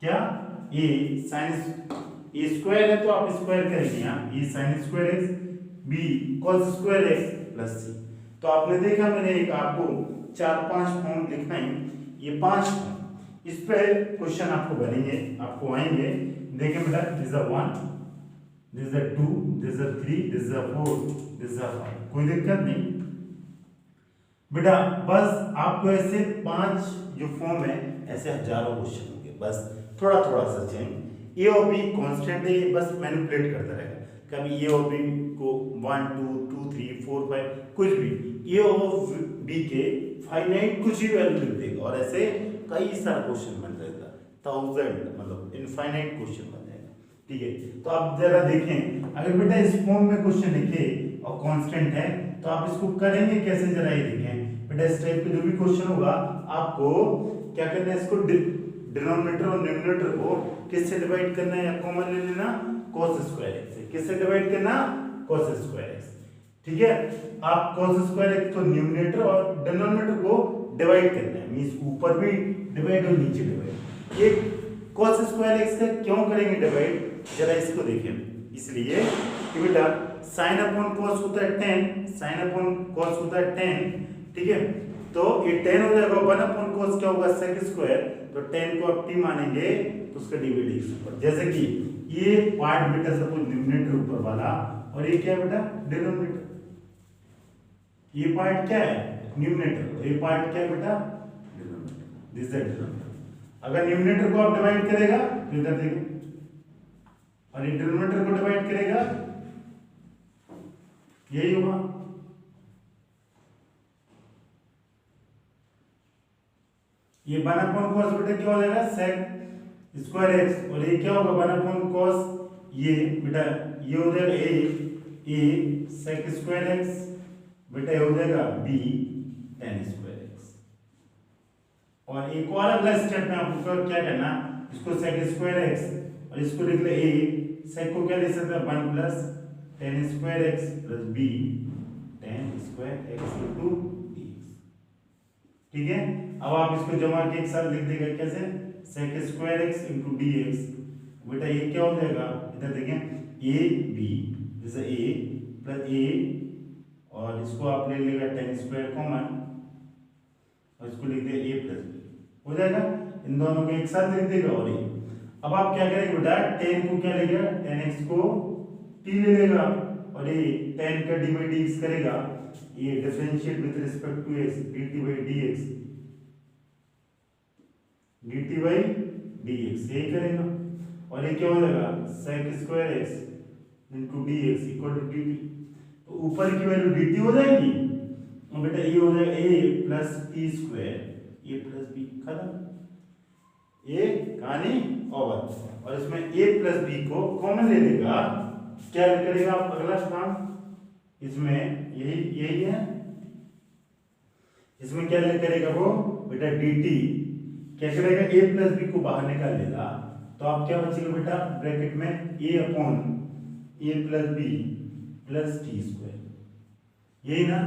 क्या a sin a स्क्वायर है तो आप स्क्वायर करेंगे यहाँ, a sin square x b cos square x plus c। तो आपने देखा मैंने एक आपको 4-5 फॉर्म दिखाई, ये 5 फॉर्म, इस पे क्वेश्चन आपको बनेंगे, आपको आएंगे। देखिए बेटा, this is 1, this is 2, this is 3, this is 4, this is 5, कोई दिक्कत नहीं बेटा। बस आपको ऐसे 5 जो फॉर्म है ऐसे हजारों क्वेश्चन होंगे, बस थोड़ा थोड़ा सा चेंज। ए और बी कांस्टेंट है, बस मैनिपुलेट करता रहेगा, कभी ए और बी को 1 2 2 3 4 5 कुछ भी, ए और बी के फाइनाइट कुछ ही वैल्यू लिख देगा और ऐसे कई सारे क्वेश्चन बन जाएगा, 1000 मतलब इनफाइनाइट क्वेश्चन बन जाएगा। ठीक है, तो आप जरा देखें, अगर बेटा इस फॉर्म में क्वेश्चन लिखे और कांस्टेंट है तो आप इसको करेंगे कैसे, जरा ये देखें बेटा। इस टाइप का जो भी क्वेश्चन होगा आपको क्या करना है, इसको डिनोमिनेटर और न्यूमरेटर को किससे डिवाइड करना है, या कॉमन ले लेना cos स्क्वायर x से। किससे डिवाइड करना, cos स्क्वायर x। ठीक है, आप cos स्क्वायर x तो न्यूमरेटर और डिनोमिनेटर को डिवाइड करना है, मींस ऊपर भी डिवाइड और नीचे डिवाइड। ये cos स्क्वायर x का क्यों करेंगे डिवाइड, जरा इसको देखें। इसलिए कि बेटा sin अपॉन cos होता है 10, sin अपॉन cos होता है 10। ठीक है, तो ये 10 हो जाएगा, 1 अपॉन cos क्या होगा sec स्क्वायर, तो 10 को आप t मानेंगे तो उसका डिवाइड x ऊपर। जैसे कि ये पार्ट बेटा सपोज न्यूमरेटर ऊपर वाला और ये क्या है बेटा डिनोमिनेटर, ये पार्ट क्या है न्यूमरेटर, ये पार्ट क्या है बेटा डिनोमिनेटर, दिस इज डिनोमिनेटर। अगर न्यूमरेटर को आप डिवाइड करेगा तो इधर देखो, और ये डिनोमिनेटर को डिवाइड करेगा यही होगा। ये 1 अपॉन cos बेटा क्या हो जाएगा sec स्क्वायर x, और ये क्या होगा 1 अपॉन cos, ये बेटा ये हो जाएगा a sec स्क्वायर x, बेटा ये हो जाएगा b tan स्क्वायर x। और एक और अगला स्टेप में आपको क्या करना, इसको sec स्क्वायर x और इसको लिख ले a, sec को क्या लिख सकते हैं 1 plus tan square x plus b tan square x into dx। ठीक है, अब आप इसको जमा के एक साथ लिख देगा कैसे, sec square x into dx। बेटा ये क्या हो जाएगा, इधर देखें a b, जैसे a प्लस a और इसको आप ले लेगा tan स्क्वायर कॉमन और इसको लिख दे a प्लस b, हो जाएगा। इन दोनों को एक साथ लिख देगा। और ये अब आप क्या करेंगे बेटा, tan को क्या लेगा, tan x को t ले लेगा और ये tan का dy dx करेगा, ये differentiate with respect to x dt by dx, dt by dx यही करेगा। और ये क्या हो जाएगा sec square x into dx equal to dt, तो ऊपर की वैल्यू dt हो जाएगी और बेटा ये हो जाएगा a plus t square a plus b, खत्म, ये कहानी ओवर। और इसमें a प्लस b को कॉमन ले लेगा, क्या करेगा आप अगला काम, इसमें यही है, इसमें क्या करेगा वो बेटा dt क्या करेगा a प्लस b को बाहर निकाल लेगा, तो आप क्या बचेगा बेटा ब्रैकेट में a upon a plus b plus T square, यही ना।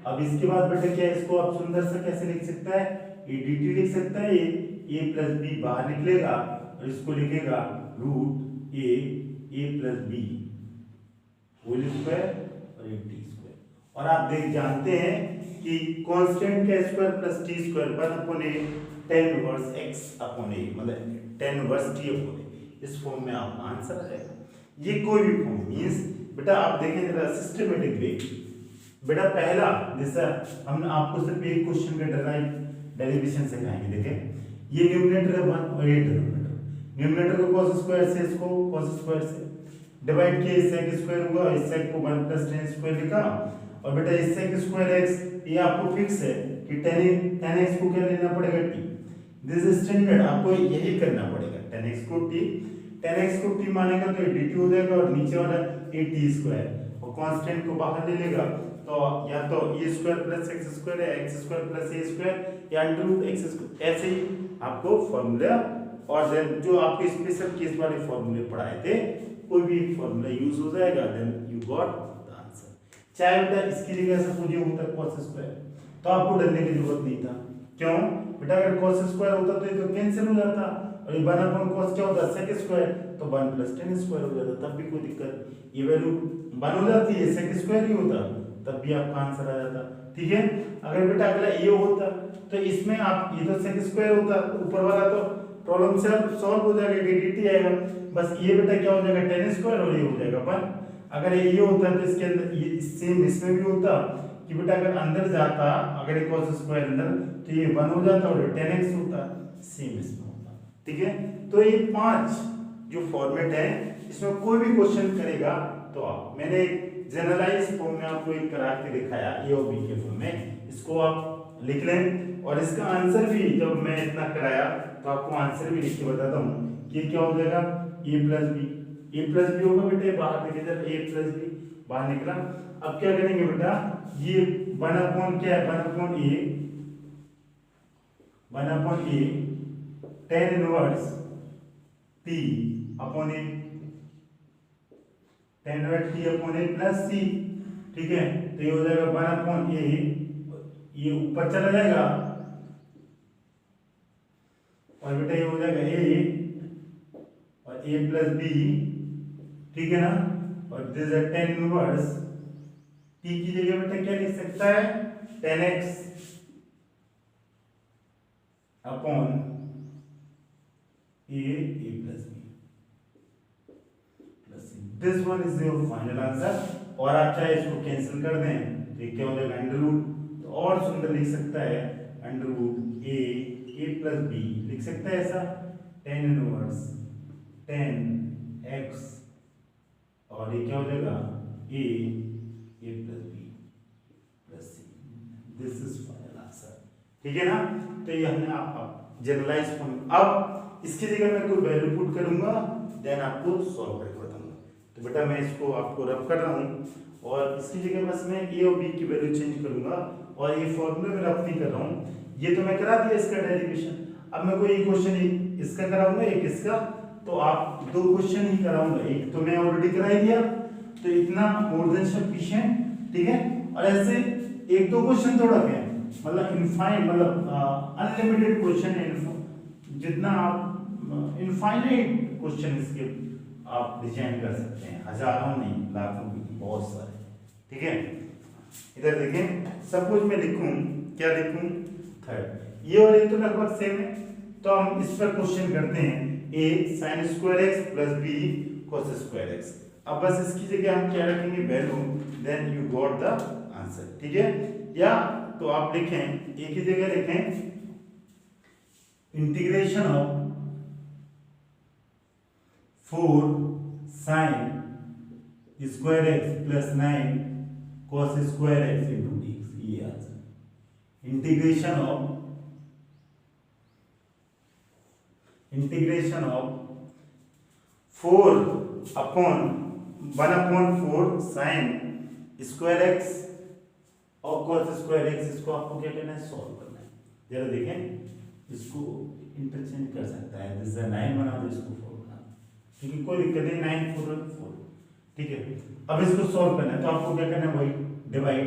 अब इसके बाद बेटा क्या, इसको आप सुंदर सा कैसे लिख सकता है, ये dt लिख सकता है, ये a प्लस b बाहर निकलेगा और इसको लिखेगा root a plus b whole square और ये टी स्क्वायर। और आप जानते हैं कि कांस्टेंट का square plus T square 1 upon a tan inverse x upon a, मतलब tan inverse t upon a, इस फॉर्म में आपका आंसर आ जाएगा। ये कोई भी फॉर्म मींस बेटा आप देखें जरा सिस्टमेटिक वे, बेटा पहला जैसा हमने आपको सिर्फ एक क्वेश्चन का डेरिवेशन सिखाएंगे। देखें ये न्यूमरेटर है 1 और ये डिनोमिनेटर। न्यूमरेटर को cos स्क्वायर से, इसको cos स्क्वायर से डिवाइड किया, sec स्क्वायर हुआ, इस sec को 1 + tan स्क्वायर लिखा। और बेटा इस sec स्क्वायर x ये आपको फिक्स है कि tan x को क्या लेना पड़ेगा t। दिस इज स्टैंडर्ड, आपको यही करना पड़ेगा। tan x को t मानेगा तो dt हो जाएगा और नीचे वाला a t स्क्वायर, और कांस्टेंट को बाहर ले लेगा तो या तो a square plus x square है, x square plus a square या अंडर x स्क्वायर, ऐसे ही आपको फॉर्मूला। और देन जो आपके स्पेशल केस वाले फॉर्मूले पढ़ाए थे कोई भी एक फॉर्मूला यूज हो जाएगा, then you got the answer. चाहे बेटा इसकी जगह सपोज ये होता cos स्क्वायर तो आपको डरने की जरूरत नहीं था। क्यों बेटा, अगर cos स्क्वायर होता तो ये तो कैंसिल हो जाता, और ये 1/cos क्या होता sec स्क्वायर, तो 1 + tan स्क्वायर हो जाता, तब भी कोई दिक्कत, ये वैल्यू 1 हो जाती है, sec स्क्वायर ही होता तब भी आपका आंसर आ जाता। ठीक है, अगर बेटा अगला ये होता तो इसमें आप ये तो sec स्क्वायर होता, ऊपर वाला तो प्रॉब्लम से सॉल्व हो जाएगा कि dt आएगा, बस ये बेटा क्या हो जाएगा tan स्क्वायर और ये हो जाएगा 1। अगर ये होता तो इसके अंदर ये सेम इसमें भी होता कि बेटा अगर अंदर जाता, अगर ये cos स्क्वायर अंदर तो ये 1 हो जाता और tan x होता, सेम इसमें होता। ठीक है, तो ये 5 जो फॉर्मेट है इसमें कोई भी क्वेश्चन करेगा तो आप, मैंने एक जनरलाइज फॉर्म में आपको एक करा के दिखाया ए और बी के फॉर्म में, इसको आप लिख लें। और इसका आंसर भी जब मैं इतना कराया तो आपको आंसर भी लिख के बताता हूँ कि क्या हो जाएगा, a प्लस बी होगा बेटे, बाहर निकल जाए a प्लस बी बाहर निकला। अब क्या करेंगे बेटा, ये 1/, क्या है 1/a tan inverse t upon a, tan inverse t upon a plus c। ठीक है, तो ये हो जाएगा 1/a, ये ऊपर चला जाएगा और बेटा ये हो जाएगा a और a प्लस b। ठीक है ना, और this is tan inverse t की जगह बेटा क्या लिख सकता है, tan x upon a plus b plus c। This one is your final answer. और आप चाहे इसको कैंसिल कर दें तो क्या हो जाएगा अंडर रूट, तो और सुंदर लिख सकता है under root a plus b लिख सकता है ऐसा, tan इनवर्स tan x और ये क्या हो जाएगा a plus b plus c। This is final answer. ठीक है ना, तो ये हमने आप जनरलाइज फॉर्म। अब इसकी जगह मैं कोई वैल्यू पुट करूंगा, देन आपको सॉल्व करके बताऊंगा। तो बेटा मैं इसको आपको रब कर रहा हूँ और इसकी जगह बस मैं ए और बी की वैल्यू चेंज करूंगा, और ये फॉर्मूले में रब नहीं कर रहा हूँ, ये तो मैं करा दिया इसका डेरिवेशन। अब मैं कोई क्वेश्चन इसका कराऊंगा, एक इसका, तो आप 2 क्वेश्चन ही कराऊंगा, एक तो मैं ऑलरेडी करा दिया तो इतना मोर देन सफिशिएंट। ठीक है, और ऐसे 1-2 क्वेश्चन थोड़ा क्या मतलब इनफाइनाइट, मतलब अनलिमिटेड क्वेश्चन है, जितना आप इनफाइनाइट क्वेश्चन इसके आप डिजाइन कर सकते हैं, हजारों नहीं लाखों भी, बहुत सारे। ठीक है, इधर देखें, सपोज मैं लिखूं, क्या लिखूं, थर्ड, ये और ये तो लगभग सेम है, तो हम इस पर क्वेश्चन करते हैं, a sin square x plus b cos square x। अब बस इसकी जगह हम क्या रखेंगे, value, then you got the answer. ठीक है, या तो आप लिखें, एक ही जगह लिखें integration of 4 sin square x plus 9 cos square x into dx, ये answer. Integration of 1/4 sin square x और cos स्क्वायर x, इसको आपको क्या करना है, सॉल्व करना है। जरा देखें, इसको इंटरचेंज कर सकता है, जैसे 9 बना दो, इसको 4 बना दो, ठीक है, कोई दिक्कत नहीं, 9 4 ठीक है। अब इसको सॉल्व करना है तो आपको क्या करना है, वही डिवाइड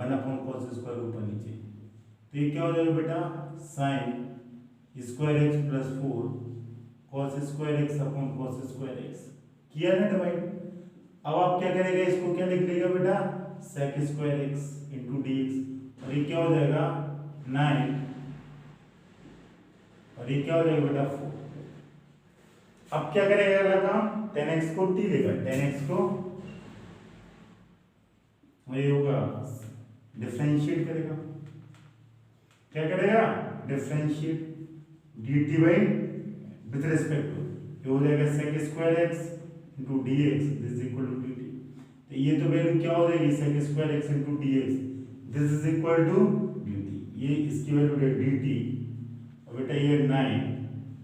1/cos स्क्वायर ऊपर नीचे, तो ये क्या हो जाएगा बेटा, sin square x plus 4 cos square x upon cos square x, किया ना डिवाइड। अब आप क्या करेगा, इसको क्या लिख लेगा बेटा, sec square x into dx, और ये क्या हो जाएगा 9, और ये क्या हो जाएगा बेटा 4। अब क्या करेगा अगला काम, tan x को t लेगा, tan x को ये होगा डिफरेंशिएट करेगा, क्या करेगा, differentiate dt by with respect to, ये हो जाएगा sec square x into D X this is equal to dt। तो ये तो वैल्यू क्या हो जाएगी sec square x into D X this is equal to dt, ये इसकी वैल्यू है dt और बेटा ये 9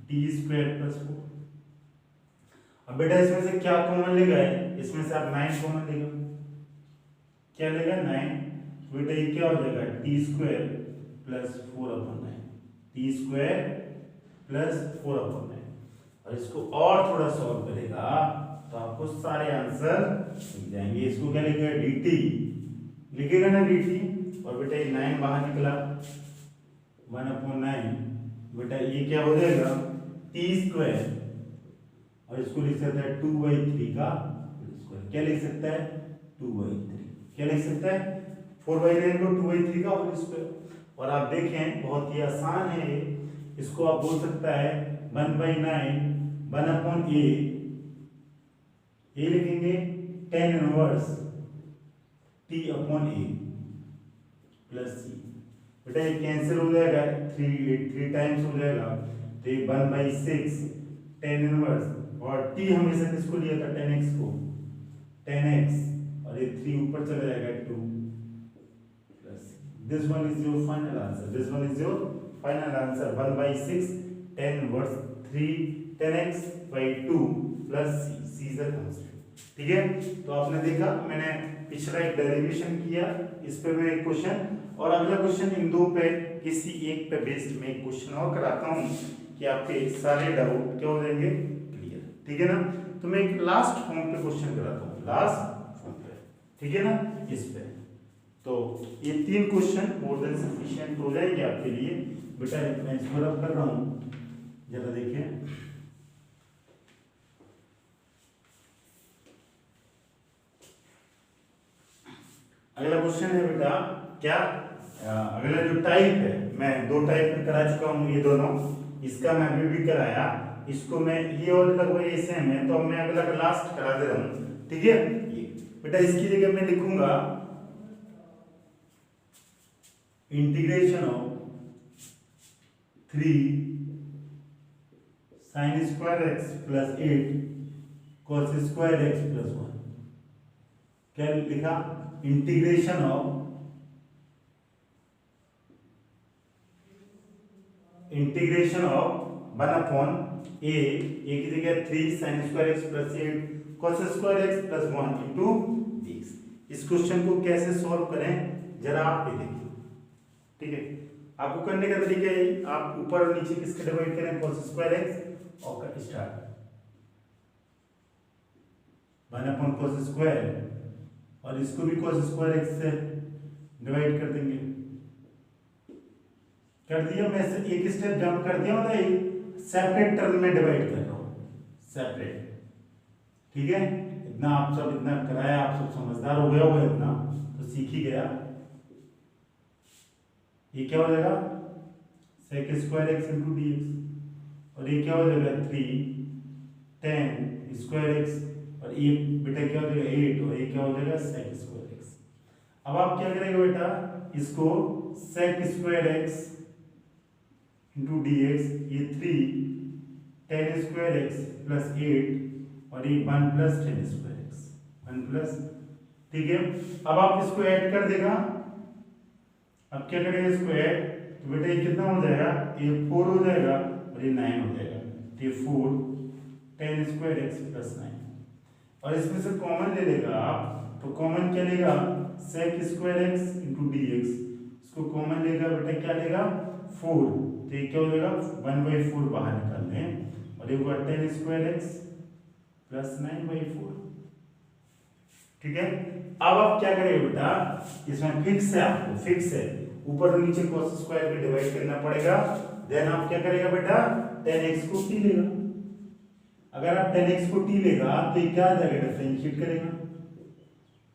t स्क्वायर प्लस 4। अब बेटा इसमें से क्या कॉमन लेगा है, इसमें से आप 9 कॉमन लेगा, क्या लेगा 9, बेटा ये क्या हो जाएगा T square plus 4/9, T square plus 4/9। और इसको और थोड़ा सॉल्व करेगा तो आपको सारे आंसर मिल जाएंगे। इसको क्या लिखेगा dt, लिखेगा ना dt, और बेटा ये 9 बाहर निकला 1/9, बेटा ये क्या हो जाएगा टी स्क्वायर, और इसको लिख सकता है 2/3 का स्क्वायर, क्या लिख सकता है 2/3, क्या लिख सकता है 4/9 को 2/3 का होल स्क्वायर। और आप देखें बहुत ही आसान है, इसको आप बोल सकता है 1/9 1/a, ये लिखेंगे tan inverse t/a plus c, बेटा ये कैंसिल हो जाएगा 3 टाइम्स हो जाएगा, तो ये 1/6 tan इनवर्स, और t हमेशा किसको लिया था tan x को, tan x, और ये 3 ऊपर चला जाएगा 2 plus, this one is your final answer, this one is your final answer 1/6 tan inverse 3 tan x by 2 plus c is the constant. ठीक है, तो आपने देखा मैंने पिछला एक डेरिवेशन किया, इस पे मैं एक क्वेश्चन और अगला क्वेश्चन इन दो पे किसी एक पे बेस्ड में एक क्वेश्चन और कराता हूं कि आपके सारे डाउट क्या हो जाएंगे क्लियर। ठीक है ना, तो मैं एक लास्ट फॉर्म पे क्वेश्चन कराता हूं, लास्ट फॉर्म पे, ठीक है ना, इस पे। तो ये 3 क्वेश्चन मोर देन सफिशिएंट हो जाएंगे आपके लिए। बेटा मैं इसको रब कर रहा हूं, जरा देखिए अगला क्वेश्चन है बेटा क्या, अगला जो टाइप है, मैं 2 टाइप में करा चुका हूँ, ये दोनों, इसका मैं अभी भी कराया, इसको मैं ये और लगभग ये सेम है, तो अब मैं अगला का लास्ट करा दे रहा हूँ। ठीक है, ये बेटा इसकी जगह मैं लिखूंगा integration of 3 sin square x plus 8 cos square x plus 1, क्या लिखा इंटीग्रेशन ऑफ 1/a, एक की जगह 3 sin square x plus 8 cos square x plus 1 into x। इस क्वेश्चन को कैसे सॉल्व करें जरा आप ये देखिए। ठीक है, आपको करने का तरीका है, आप ऊपर और नीचे किसके डिवाइड करें, cos स्क्वायर x और का स्टार्ट 1/cos स्क्वायर, और इसको भी cos स्क्वायर x से डिवाइड कर देंगे, कर दिया। मैं एक स्टेप जंप कर दिया, मतलब एक सेपरेट टर्म में डिवाइड कर रहा हूं, सेपरेट। ठीक है, इतना आप सब इतना कराया, आप सब समझदार हो गया होगा, इतना तो सीख ही गया। ये क्या हो जाएगा sec square x into D x, और ये क्या हो जाएगा 3 tan स्क्वायर x, और ये बेटा क्या हो जाएगा 8, और ये क्या हो जाएगा sec स्क्वायर x। अब आप क्या करेंगे बेटा, इसको sec square x into D x, ये 3 tan स्क्वायर x प्लस 8, और ये 1 plus tan square x 1 plus. ठीक है, अब आप इसको ऐड कर देगा, अब क्या करेंगे इसको ऐड, तो बेटा ये कितना हो जाएगा, ये 4 हो जाएगा और ये 9 हो जाएगा, तो ये 4 tan स्क्वायर x प्लस 9, और इसमें से कॉमन ले लेगा आप, तो कॉमन क्या लेगा sec square x into D x, इसको कॉमन लेगा बेटा क्या लेगा 4, तो ये क्या हो जाएगा 1/4 बाहर निकाल दें, और ये होगा tan स्क्वायर x प्लस 9/4। ठीक है, अब आप क्या करेंगे बेटा, इसमें फिक्स है, आपको फिक्स है, ऊपर और नीचे cos स्क्वायर पे डिवाइड करना पड़ेगा। देन आप क्या करेगा बेटा, tan x को t लेगा, अगर आप tan x को t लेगा तो ये क्या आ जाएगा, डिफरेंशिएट करेगा,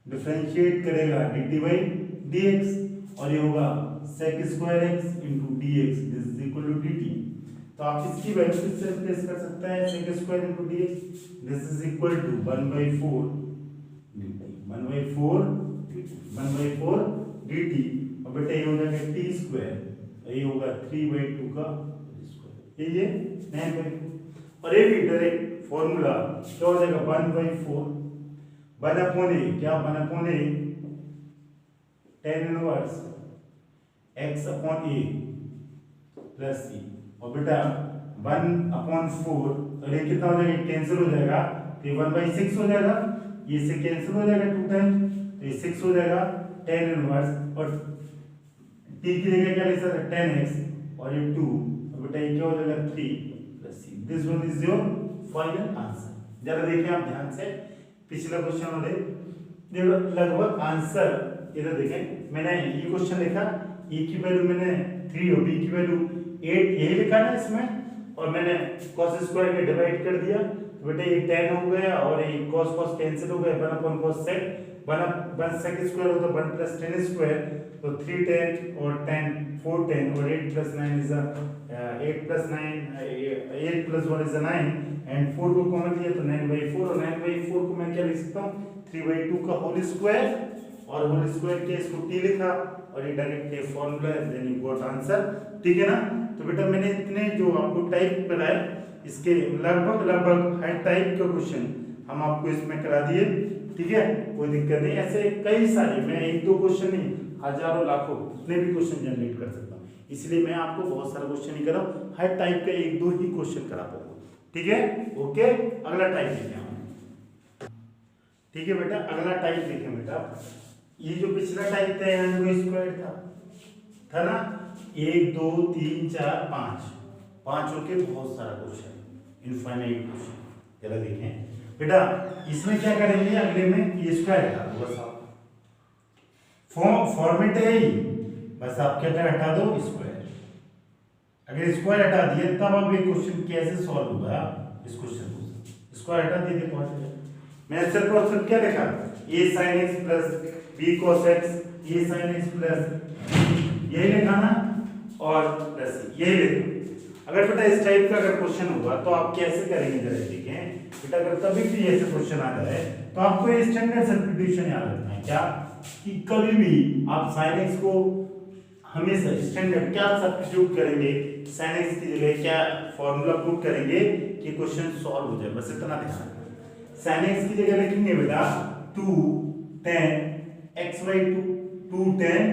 डिफरेंशिएट करेगा dt बाई dx, और ये होगा sec square x into dx this is equal to dt। तो आप इसकी वैल्यू किससे रिप्लेस कर सकते हैं, sec square into dx this is equal to 1/4 dt, 1/4 dt, और बेटा ये हो जाएगा t स्क्वायर, और ये होगा 3/2 का स्क्वायर। ये 9/4 और ये भी डायरेक्ट फॉर्मूला क्या हो जाएगा 1/4 1/a क्या 1/a tan inverse x/a plus c और बेटा 1/4 और ये कितना हो जाएगा कैंसिल हो जाएगा तो 1/6 हो जाएगा ये से कैंसिल हो जाएगा 2 टाइम तो ये 6 हो जाएगा tan इनवर्स और t की जगह क्या लिख सकते हैं tan x और ये 2 और बेटा ये क्या हो जाएगा 3 plus c this one is your final answer. जरा देखिए आप ध्यान से पिछला क्वेश्चन और देखो लगभग आंसर इधर देखें मैंने ये क्वेश्चन लिखा e की वैल्यू मैंने 3 और b की वैल्यू 8 यही लिखा ना इसमें और मैंने cos स्क्वायर के डिवाइड कर दिया तो बेटा ये tan हो गया और ये cos cos कैंसिल हो गया 1/cos sec 1 sec स्क्वायर हो तो 1 plus tan स्क्वायर तो 3 tan और tan 4 tan और 8 plus 9 is 8 plus 9 8 plus 1 is 9 and 4 को कॉमन लिया तो 9/4 और 9/4 को मैं क्या लिख सकता हूँ 3/2 का होल स्क्वायर और होल स्क्वायर के इसको t लिखा और ये डायरेक्ट ये फार्मूला है देन यू गॉट आंसर। ठीक है ना। तो बेटा मैंने इतने जो आपको टाइप कराए इसके लगभग हर टाइप का क्वेश्चन हम आपको इसमें करा दिए। ठीक है कोई दिक्कत नहीं ऐसे कई सारे मैं एक दो क्वेश्चन नहीं हजारों लाखों कितने भी क्वेश्चन जनरेट कर सकता हूँ इसलिए मैं आपको बहुत सारा क्वेश्चन नहीं करा हर टाइप का एक दो ही क्वेश्चन करा पाऊंगा। ठीक है ओके अगला टाइप देखें हम। ठीक है बेटा अगला टाइप देखें बेटा ये जो पिछला टाइप था एंड स्क्वायर था ना 1 2 3 4 5 पांचों के बहुत सारा क्वेश्चन इनफाइनाइट क्वेश्चन जरा देखें बेटा इसमें क्या करेंगे अगले में ये स्क्वायर हटा दो बस आप फॉर्मेट है ही बस आप क्या हटा दो स्क्वायर अगर स्क्वायर हटा दिए तब अब ये क्वेश्चन कैसे सॉल्व होगा इस क्वेश्चन को स्क्वायर हटा दिए देखो मैंने सिर्फ और सिर्फ क्या लिखा a sin x plus b cos x a sin x plus यही लिखा ना और प्लस यही लिखा। अगर बेटा इस टाइप का अगर क्वेश्चन होगा तो आप कैसे करेंगे जरा देखें बेटा अगर कभी भी ऐसे क्वेश्चन आ जाए तो आपको ये स्टैंडर्ड सब्स्टिट्यूशन याद रखना है क्या कि कभी भी आप sin x को हमेशा स्टैंडर्ड क्या सब्स्टिट्यूट करेंगे sin x की जगह क्या फॉर्मूला पुट करेंगे कि क्वेश्चन सॉल्व हो जाए बस इतना ध्यान रखना। sin x की जगह लिखेंगे बेटा 2 tan x/2 2 tan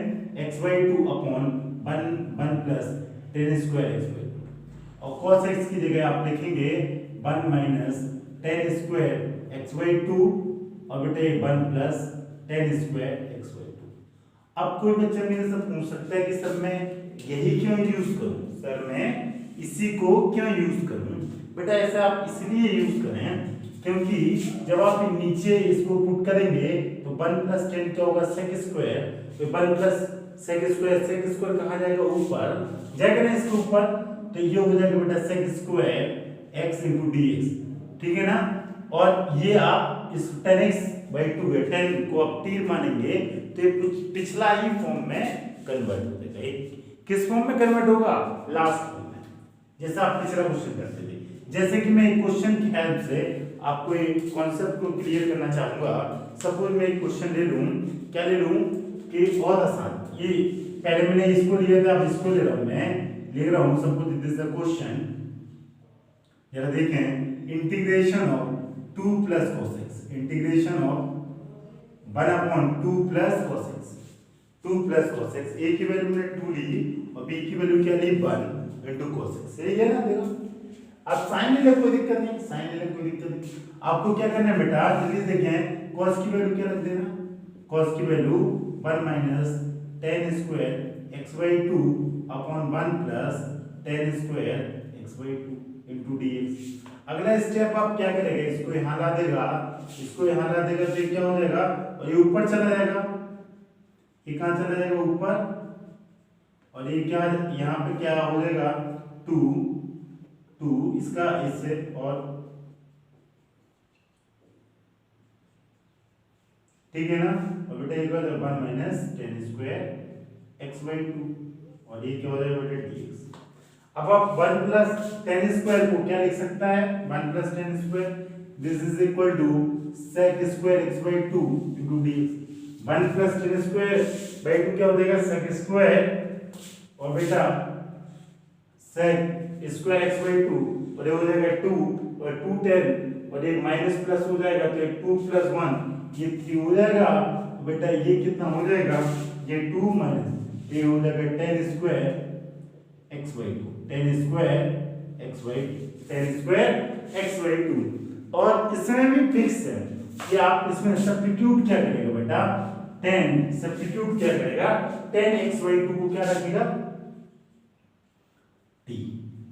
x/2 upon 1 plus tan square x/2 और cos x की जगह आप लिखेंगे 1 minus tan square x/2 और बेटे 1 plus tan square x/2। अब कोई बच्चा मेरे से पूछ सकता है कि सर मैं यही क्यों यूज करूं सर मैं इसी को क्यों यूज करूं बेटा ऐसा आप इसलिए यूज करें क्योंकि जब आप नीचे इसको पुट करेंगे तो 1 plus tan क्या होगा sec स्क्वायर तो 1 plus sec स्क्वायर कहाँ जाएगा ऊपर जाएगा ना इसके ऊपर तो ये हो जाएगा बेटा sec square x into dx। ठीक है ना और ये आप इस tan x/2 है tan को आप तीर मानेंगे तो ये पिछला ही फॉर्म में कन्वर्ट हो जाएगा। किस फॉर्म में कन्वर्ट होगा लास्ट फॉर्म में जैसा आप पिछला क्वेश्चन करते थे। जैसे कि मैं एक क्वेश्चन की हेल्प से आपको एक कॉन्सेप्ट को क्लियर करना चाहूंगा। सपोज मैं एक क्वेश्चन ले लूं क्या ले लूं कि बहुत आसान ये पहले मैंने इसको लिया था अब इसको ले रहा हूं मैं लिख रहा हूं suppose this is the question जरा देखें integration of 2 plus cos x integration of 1/2 plus cos x 2 plus cos x a की वैल्यू मैंने 2 ली और b की वैल्यू क्या ली 1 into cos x सही है ना देखो अब साइन ले कोई दिक्कत नहीं साइन ले कोई दिक्कत नहीं। आपको क्या करना है बेटा जल्दी देखें cos की वैल्यू क्या रख देना cos की value 1 minus tan square x/2 upon 1 plus tan square x/2 into dx। अगला स्टेप आप क्या करेंगे इसको यहां ला देगा इसको यहां ला देगा तो क्या हो जाएगा और ये ऊपर चला जाएगा ये कहां चला जाएगा ऊपर और ये क्या यहां पे क्या हो जाएगा 2 इसका इससे और ठीक है ना और बेटा एक बार 1 minus tan square x/2 और ये क्या हो जाएगा बेटा dx। अब आप 1 plus tan square को क्या लिख सकता है 1 plus tan square this is equal to sec square x/2 into dx। 1 plus tan square by 2 क्या हो जाएगा sec square और बेटा sec square X by to और ये हो जाएगा 2 और 2 10 और ये माइनस प्लस हो जाएगा तो ये 2 प्लस 1 ये 3 हो जाएगा। तो बेटा ये कितना हो जाएगा, ये 2 माइनस ये हो जाएगा 10 square X by to, 10 square X by 10 square X by to. और इसमें भी फिक्स है कि आप इसमें सब्स्टिट्यूट क्या करेगा बेटा, 10 सब्स्टिट्यूट क्या करेगा, 10 एक्स बाई टू को क्या रखेगा t।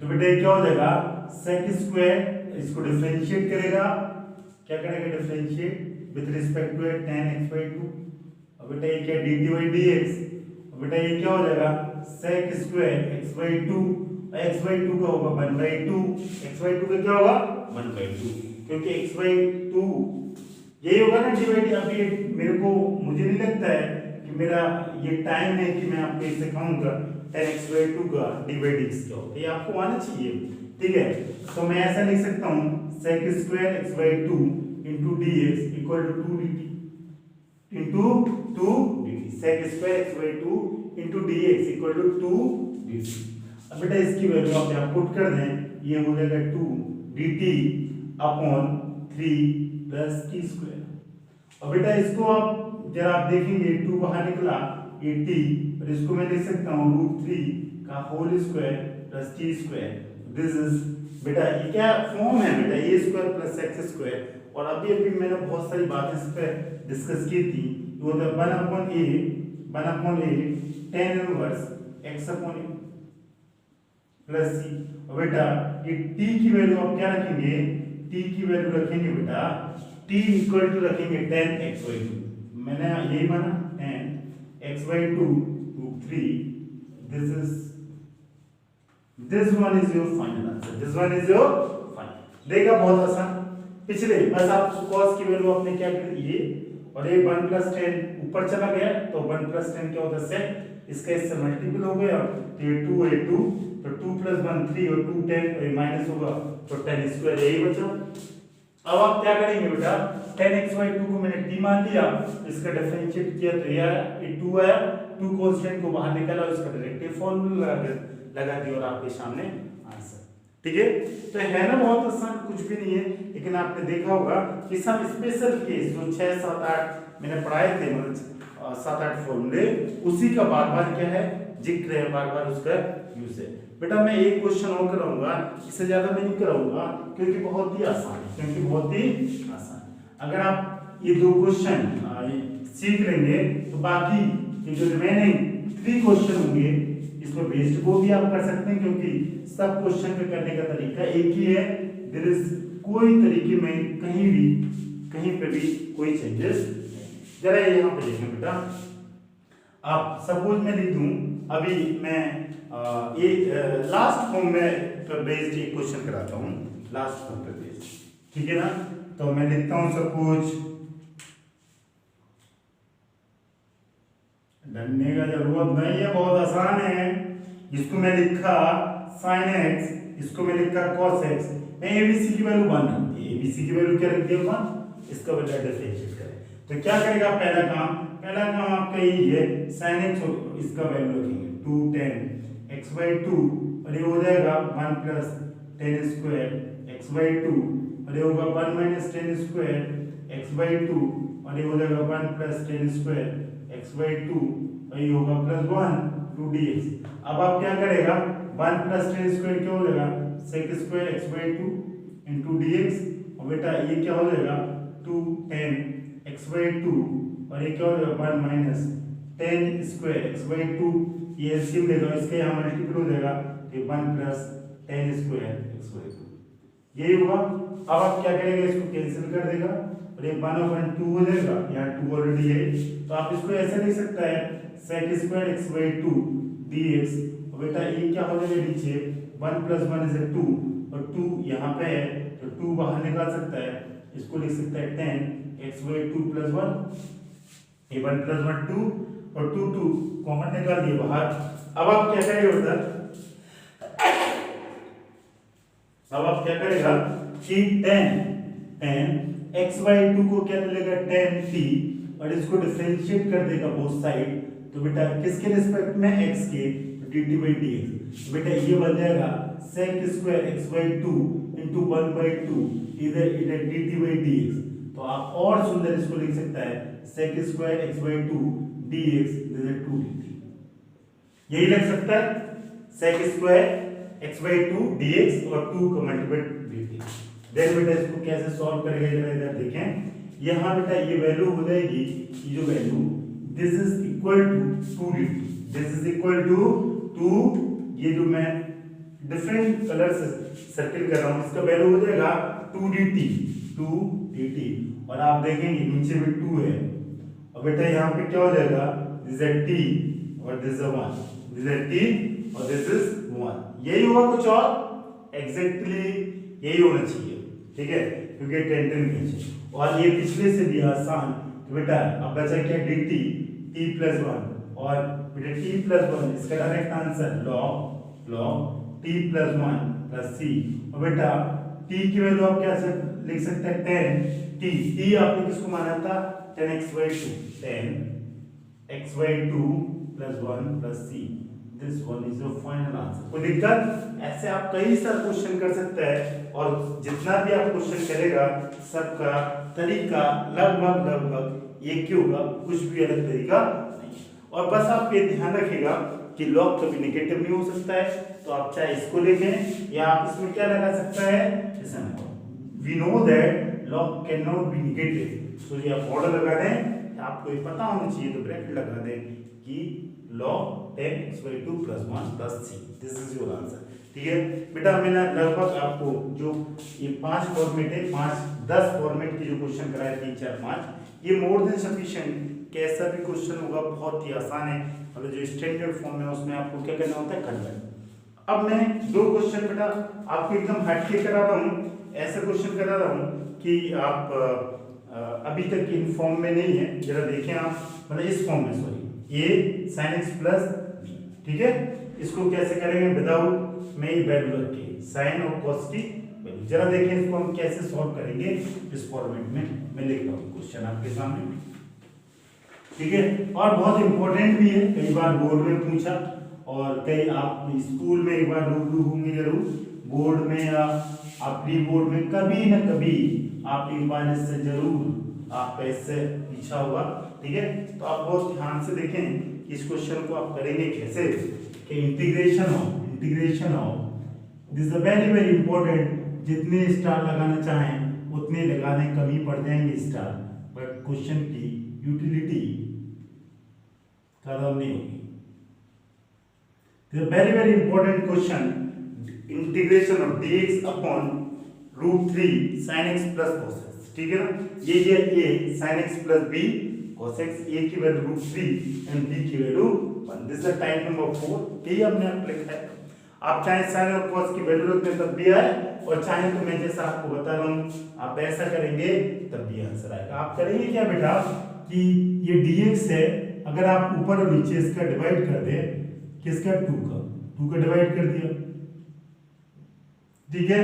तो बेटा ये क्या हो जाएगा सेक स्क्वायर, इसको डिफरेंशिएट करेगा, क्या करेगा differentiate with respect to 10 X by two. अब बेटा ये क्या dt बाई dx, बेटा ये क्या हो जाएगा sec square X by two, X by two का होगा 1 by two, X by two का क्या होगा 1 बाई टू, क्योंकि एक्स बाई टू यही होगा ना डिवाइड। अब ये मेरे को मुझे नहीं लगता है कि मेरा ये टाइम है कि मैं आपको इसे कहूँगा 10x बाई टू का dx क्या होता है, ये आपको आना चाहिए, ठीक है। तो मैं ऐसा लिख सकता हूँ sec square x by two into D X equal to 2 dt into 2 dt, sec square x by two into D X equal to 2 dt। अब बेटा इसकी वैल्यू आप यहाँ पुट कर दें, ये हो जाएगा 2 dt upon 3 plus T square. और बेटा इसको आप जरा आप देखेंगे 2 बाहर निकला ये t और इसको मैं लिख सकता हूँ √3 का whole square plus T square. This is बेटा ये क्या फॉर्म है बेटा A square plus X square. और अभी अभी मैंने बहुत सारी बातें इस पे डिस्कस की थी, वो था 1 अपॉन ए tan इनवर्स x अपॉन ए प्लस सी। और बेटा ये t की वैल्यू आप क्या रखेंगे, t की वैल्यू रखेंगे बेटा t इक्वल टू रखेंगे 10 x बाई टू, मैंने यही माना 10 x by two root 3। This one is your final answer, this one is your final. देखा बहुत आसान, पिछले बस आप cos की वैल्यू आपने क्या कर ये और ये 1 प्लस 10 ऊपर चला गया तो 1 प्लस 10 क्या होता है sec, इसका इससे मल्टीपल हो गया तो ये 2 है 2 तो 2 प्लस 1 3 और 2 10 और ये माइनस होगा तो 10 स्क्वायर यही बचा। अब आप क्या करेंगे बेटा 10x बाई टू को मैंने t मान लिया, इसका डिफरेंशिएट किया तो ये 2 आया, 2 कांस्टेंट को बाहर निकाला उसका डायरेक्टिव फॉर्मूला लगा दिया और आपके सामने आंसर, ठीक है। तो है ना बहुत आसान, कुछ भी नहीं है। लेकिन आपने देखा होगा कि सब स्पेशल केस जो 6 7 8 मैंने पढ़ाए थे, मतलब 7 8 फॉर्मूले, उसी का बार बार क्या है जिक्र है, बार बार उसका यूज है। बेटा मैं एक क्वेश्चन और कराऊंगा, इससे ज्यादा मैं नहीं कराऊंगा क्योंकि बहुत ही आसान है, अगर आप ये 2 क्वेश्चन सीख लेंगे तो बाकी ये जो रिमेनिंग 3 क्वेश्चन होंगे इसमें बेस्ड को भी आप कर सकते हैं, क्योंकि सब क्वेश्चन पे करने का तरीका एक ही है। देयर इज कोई तरीके में कहीं पे भी कोई चेंजेस नहीं। जरा यहाँ पे देखें बेटा, आप सपोज मैं लिख दूं अभी मैं ये लास्ट फॉर्म में बेस्ड एक क्वेश्चन कराता हूँ, लास्ट फॉर्म पे बेस्ड, ठीक है ना। तो मैं लिखता हूँ सपोज, डरने का जरूरत नहीं है, बहुत आसान है। इसको मैं लिखा sin x, इसको मैं लिखा cos x, मैं abc की वैल्यू 1 रख दी, abc की वैल्यू क्या रख दी 1, इसका वैल्यू डिफरेंशिएट करें तो क्या करेगा, पहला काम आपका यही है sin x, इसका वैल्यू रखेंगे 2 10 x बाई टू और ये हो जाएगा 1 plus 10 square x by to और ये होगा 1 minus 10 square x by to और ये हो जाएगा 1 plus 10 square x by to और ये होगा प्लस 1 2 dx। अब आप क्या करेगा 1 प्लस 10 स्क्वायर क्या हो जाएगा sec square x by two into dx और बेटा ये क्या हो जाएगा 2 10 x बाई टू और ये क्या हो जाएगा 1 minus 10 square x by to, ये एलसीएम लेगा इसके यहाँ मल्टीपल हो जाएगा तो 1 plus 10 square x by two, यही होगा। अब आप क्या करेंगे इसको कैंसिल कर देगा और ये 1/2 हो जाएगा, यहाँ 2 ऑलरेडी है तो आप इसको ऐसे लिख सकता है sec square x by to dx और बेटा ये क्या हो जाएगा नीचे 1 प्लस 1 इज 2 और 2 यहाँ पे है तो 2 बाहर निकाल सकता है, इसको लिख सकता है 10 x बाई टू प्लस 1, ये 1 प्लस 1 2 और 2 2 कॉमन निकाल दिए बाहर। अब आप क्या करेंगे बेटा, अब आप क्या करेगा कि 10 x बाई टू को क्या मिलेगा 10t और इसको डिफरेंशिएट कर देगा बोथ साइड, तो बेटा किसके रिस्पेक्ट में x के dt बाई dx, तो बेटा ये बन जाएगा sec स्क्वायर x/2 into 1/2 इधर इधर dt/dx। तो आप और सुंदर इसको लिख सकता है sec स्क्वायर x/2 dx इधर 2dt। यही लग सकता है sec स्क्वायर x/2 dx और 2 का मल्टीप्लाई dt। देन बेटा इसको कैसे सॉल्व करेंगे जरा इधर देखें। यहाँ बेटा ये वैल्यू हो जाएगी, ये जो value this is equal to 2dt, this is equal to ये जो मैं डिफरेंट कलर से सर्किल कर रहा हूँ इसका वैल्यू हो जाएगा 2dt और आप देखेंगे नीचे में 2 है और बेटा यहाँ पे क्या हो जाएगा, दिस इज t और this is 1, this is t और दिस इज 1। यही होगा, कुछ और एग्जैक्टली यही होना चाहिए, ठीक है, क्योंकि 10 नीचे और ये पिछले से भी आसान। तो बेटा अब बचा क्या, dt t+1 और बेटा t+1 इसका direct answer log t+1 + c और बेटा t की वैल्यू आप क्या लिख सकते हैं 10 t आपने किसको माना था 10x/2 10x/2 + 1 + c। This one is your final answer. कोई दिक्कत? ऐसे आप कई सारे क्वेश्चन कर सकते हैं और जितना भी आप क्वेश्चन करेगा सबका तरीका लगभग एक ही होगा, कुछ भी अलग तरीका नहीं। और बस आप ये ध्यान रखिएगा कि लॉग कभी नेगेटिव नहीं हो सकता है, तो आप चाहे इसको लिखें या आप इसमें क्या लगा सकता है, we know that log can not be negative, so ये आप ऑर्डर लगा दें, आपको ये पता होना चाहिए तो ब्रैकेट लगा दें कि log 10x/2 + 1 + c, this is your answer. ठीक है बेटा, मैंने लगभग आपको जो ये 5 फॉर्मेट है 5-10 फॉर्मेट के जो क्वेश्चन कराए 3 4 5, ये मोर देन सफिशिएंट। कैसा भी क्वेश्चन होगा बहुत ही आसान है, मतलब जो स्टैंडर्ड फॉर्म है उसमें आपको क्या करना होता है, कन्वर्ट। अब मैं 2 क्वेश्चन बेटा आपको एकदम हटके करा रहा हूँ, ऐसा क्वेश्चन करा रहा हूँ कि आप अभी तक इन फॉर्म में नहीं है, जरा देखें आप, मतलब इस फॉर्म में, sorry a sin x + b, ठीक है। इसको कैसे करेंगे विदाउट में ये वैल्यू रखे sin और cos की वैल्यू, जरा देखें इसको हम कैसे सॉल्व करेंगे इस फॉर्मेट में। मैं लिख रहा हूँ क्वेश्चन आपके सामने, ठीक है। और बहुत इंपॉर्टेंट भी है, कई बार बोर्ड में पूछा और कई आप स्कूल में एक बार रूबरू होंगे जरूर, बोर्ड में या आप प्री बोर्ड में कभी ना कभी आप एक बार इससे जरूर आपका इससे पीछा होगा, ठीक है। तो आप बहुत ध्यान से देखें कि इस क्वेश्चन को आप करेंगे कैसे, कि integration of this is very important. जितने स्टार लगाना चाहें उतने लगाने, कमी पड़ जाएंगे स्टार, बट क्वेश्चन की यूटिलिटी खत्म नहीं होगी। This very important question, integration of dx upon √3 sin x + cos x, ठीक है ना। ये a sin x + b cos x, a की वैल्यू √3 एंड b की value 1। This is type number 4, यही हमने आप लिखा है। आप चाहे sin और cos की वैल्यू रख दें तब भी आए, और चाहे तो मैं जैसा आपको बता रहा हूँ आप ऐसा करेंगे तब भी आंसर आएगा। आप करेंगे क्या बेटा कि ये dx है, अगर आप ऊपर और नीचे इसका डिवाइड कर दे, किसका 2 का डिवाइड कर दिया, ठीक है।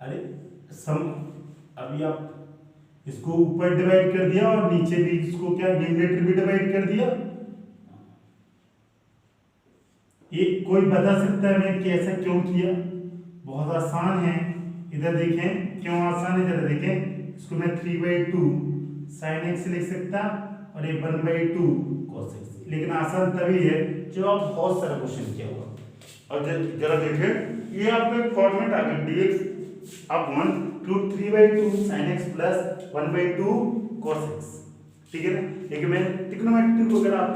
अरे अभी आप इसको ऊपर डिवाइड कर दिया और नीचे भी इसको क्या न्यूमरेटर भी डिवाइड कर दिया। ये कोई बता सकता है मैं कि ऐसा क्यों किया? बहुत आसान है, इधर देखें क्यों आसान है, जरा देखें। इसको मैं 3/2 sin x लिख सकता और ये 1/2 cos x, लेकिन आसान तभी है जो आप बहुत सारा क्वेश्चन किया हुआ। और जरा देखें ये आपका एक फॉर्मेट आ गया dx upon 3/2 sin x + 1/2 cos x, ठीक है ना। लेकिन मैं ट्रिग्नोमेट्री को अगर आप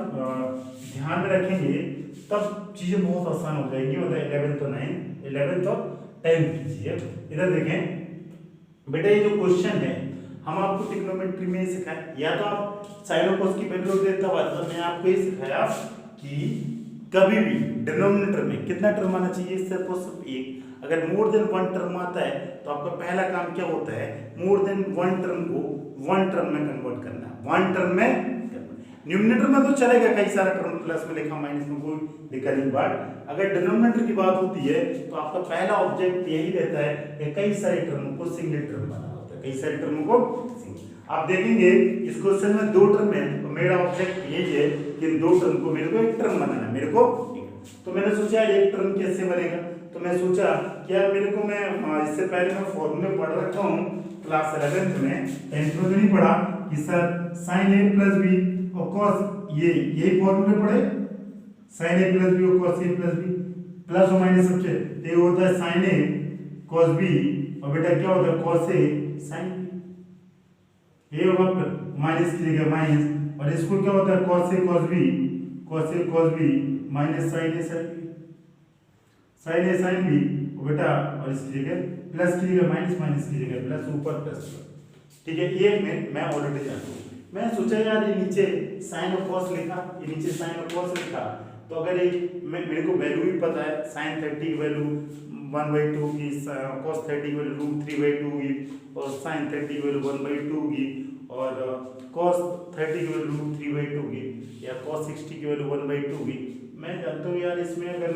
ध्यान में रखेंगे तब चीजें बहुत आसान हो जाएंगी, मतलब 11th और 10th की चीजें। इधर देखें बेटा, ये जो क्वेश्चन है हम आपको ट्रिग्नोमेट्री में सिखाया, या तो आप साइन और कॉस की वैल्यू देता हुआ, तो मैं आपको ये सिखाया कि कभी भी डिनोमिनेटर में कितना टर्म आना चाहिए, सिर्फ और सिर्फ एक। अगर मोर देन 1 टर्म आता है तो आपका पहला काम क्या होता है, मोर देन 1 टर्म को 1 टर्म में कन्वर्ट करना है, 1 टर्म में। न्यूमरेटर में तो चलेगा कई सारा टर्म, प्लस में लिखा माइनस में कोई दिक्कत नहीं, बट अगर डिनोमिनेटर की बात होती है तो आपका पहला ऑब्जेक्ट यही रहता है कि कई सारे टर्म को सिंगल टर्म बनाना होता है, कई सारे टर्म को सिंगल। आप देखेंगे इस क्वेश्चन में 2 टर्म है, तो मेरा ऑब्जेक्ट यही है कि इन 2 टर्म को मेरे को एक टर्म बनाना है, मेरे को। तो मैंने सोचा एक टर्म कैसे बनेगा, तो मैं सोचा कि यार मेरे को मैं इससे पहले मैं फॉर्मूले पढ़ रखा हूँ क्लास 11th में, 10th में तो नहीं पढ़ा कि sir sin a plus B और cos ये यही फॉर्मूले पढ़े, sin a प्लस बी और cos a plus B, plus और माइनस सबसे ये होता है sin a cos b और बेटा क्या होता है cos a sin b, ये होगा माइनस की जगह माइनस, और इसको क्या होता है cos a cos b minus sin a sin b, sin a sin b बेटा, और इसकी जगह प्लस की जगह माइनस, माइनस की जगह प्लस, ऊपर प्लस, ठीक है। ये मैं ऑलरेडी जानता हूँ। मैं सोचा यार ये नीचे साइन और कॉस लिखा, ये नीचे साइन और कॉस लिखा, तो अगर ये मेरे को वैल्यू भी पता है, साइन 30 की वैल्यू 1/2 की, कॉस 30 की वैल्यू √3/2 की, और साइन 30 की वैल्यू 1/2 की, और कॉस 30 की वैल्यू √3/2 की, या कॉस 60 की वैल्यू 1/2 की। मैं जानता हूँ यार इसमें अगर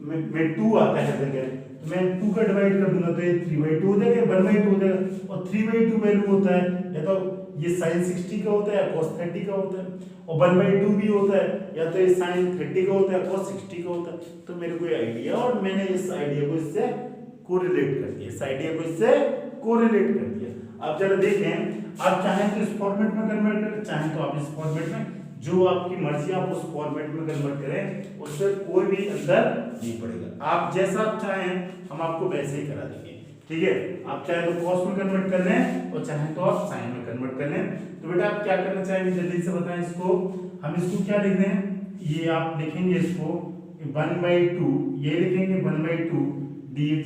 मैं 2 आता है जगह, तो मैं 2 का डिवाइड कर दूंगा तो ये 3/2 हो जाएगा, 1/2 हो जाएगा, और 3/2 वैल्यू होता है या तो ये sin 60 का होता है, cos 30 का होता है, और 1/2 भी होता है या तो ये sin 30 का होता है, cos 60 का होता है। तो मेरे को ये आइडिया, और मैंने इस आइडिया को इससे कोरिलेट कर दिया, इस आइडिया को इससे कोरिलेट कर दिया। अब जरा देखें, आप चाहें तो इस फॉर्मेट में कन्वर्ट करें, चाहें तो आप इस फॉर्मेट में, जो आपकी मर्जी आप उस फॉर्मेट में कन्वर्ट करें, उससे कोई भी अंतर नहीं पड़ेगा। आप जैसा आप चाहें हम आपको वैसे ही करा देंगे, ठीक है। आप चाहे तो कॉस में कन्वर्ट कर लें और चाहे तो आप साइन में कन्वर्ट कर लें। तो बेटा आप क्या करना चाहेंगे जल्दी से बताएं इसको, हम इसको क्या लिख दें, ये आप लिखेंगे इसको 1/2, ये लिखेंगे 1/2 dx,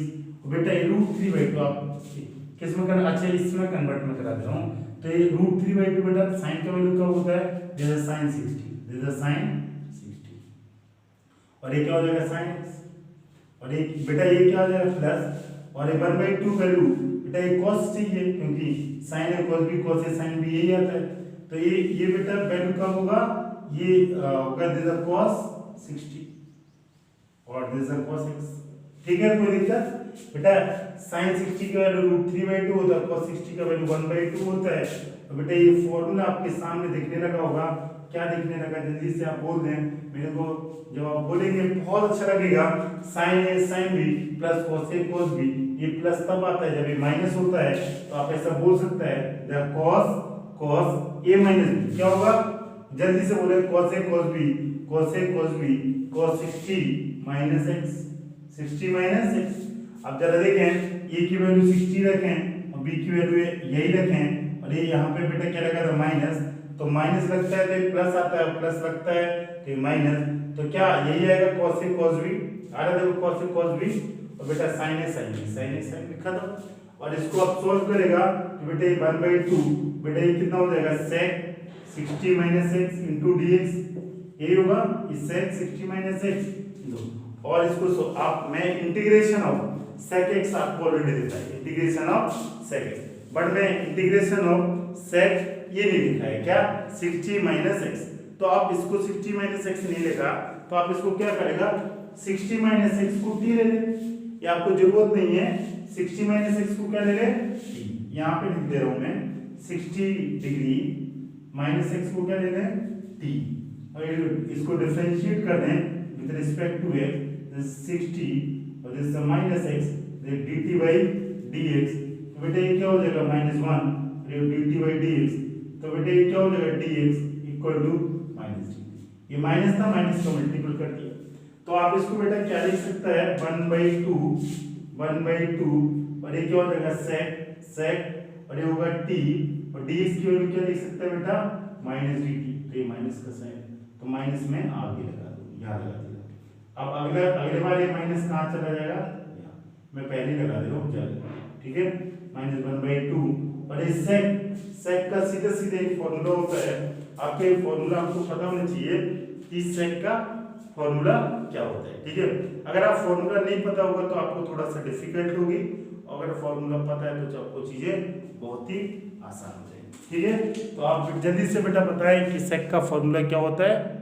बेटा ये √3/2 आप किस में करना, अच्छा इसमें कन्वर्ट में करा दे रहा हूँ। तो ये √3/2 बेटा साइन का वैल्यू क्या होता है, this is sin 60, this is sin 60, और ये क्या हो जाएगा sin x, और ये बेटा ये क्या हो जाएगा प्लस, और ये 1/2 वैल्यू बेटा ये cos चाहिए, क्योंकि sin a cos b cos a sin b यही आता है। तो ये बेटा वैल्यू कब होगा, ये होगा दिस इज cos 60 और दिस इज cos x, ठीक है। कोई दिक्कत बेटा, sin 60 का वैल्यू √3/2 होता है, cos 60 का वैल्यू 1/2 होता है। तो बेटा ये फॉर्मूला आपके सामने दिखने लगा होगा, क्या दिखने लगा, जल्दी से आप बोल दें मेरे को, जब आप बोलेंगे बहुत अच्छा लगेगा। sin a sin b plus cos a cos b, ये प्लस तब आता है जब ये माइनस होता है, तो आप ऐसा बोल सकते हैं the cos a minus b, क्या होगा जल्दी से बोले, cos a cos b cos 60 minus x, 60 minus x। अब जरा देखें, a की वैल्यू 60 रखें और b की वैल्यू यही रखें, और ये यहाँ पे बेटा क्या लगा था माइनस, तो माइनस लगता है तो प्लस आता है, प्लस लगता है तो माइनस, तो क्या यही आएगा cos a cos b, आ रहा देखो cos a cos b, और बेटा sin a sin लिखा था। और इसको आप सोल्व करेगा तो बेटा ये 1/2, बेटा ये कितना हो जाएगा sec 60 minus x into dx, यही होगा इस sec 60 माइनस x, और इसको आप मैं इंटीग्रेशन ऑफ sec x आपको ऑलरेडी देता है, integration of sec x, but मैं इंटीग्रेशन ऑफ sec ये नहीं लिखा है, क्या 60 माइनस x। तो आप इसको 60 माइनस x नहीं लिखा, तो आप इसको क्या करेगा 60 माइनस x को t ले ले, ये आपको जरूरत नहीं है, 60 माइनस x को क्या ले ले t, यहाँ पे लिख दे रहा हूं मैं 60 डिग्री माइनस x को क्या ले ले t, और इसको डिफरेंशिएट कर दें with respect to x, this 60 और this minus x, dt by dx, तो बेटा ये क्या हो जाएगा -1 dt by dx, तो बेटा ये क्या हो जाएगा dx इक्वल टू -d, ये माइनस था, माइनस को मल्टीपल कर दिया, तो आप इसको बेटा क्या लिख सकता है 1/2 और ये क्या हो जाएगा sec, और ये होगा t, और dx की वैल्यू क्या लिख सकते हैं बेटा -dt, तो ये माइनस का साइन, तो माइनस में आगे लगा दो, यहाँ लगा दिया। अब अगले बार ये माइनस कहाँ चला जाएगा, मैं पहले ही लगा दे रहा हूँ ज्यादा, ठीक है, -1/2, और इस sec का सीधे सीधे एक फॉर्मूला होता है, आपके फॉर्मूला आपको पता होना चाहिए कि sec का फॉर्मूला क्या होता है, ठीक है। अगर आप फॉर्मूला नहीं पता होगा तो आपको थोड़ा सा डिफिकल्ट होगी, और अगर फॉर्मूला पता है तो आपको चीजें बहुत ही आसान हो जाएगी, ठीक है। तो आप जल्दी से बेटा बताएं कि sec का फॉर्मूला क्या होता है।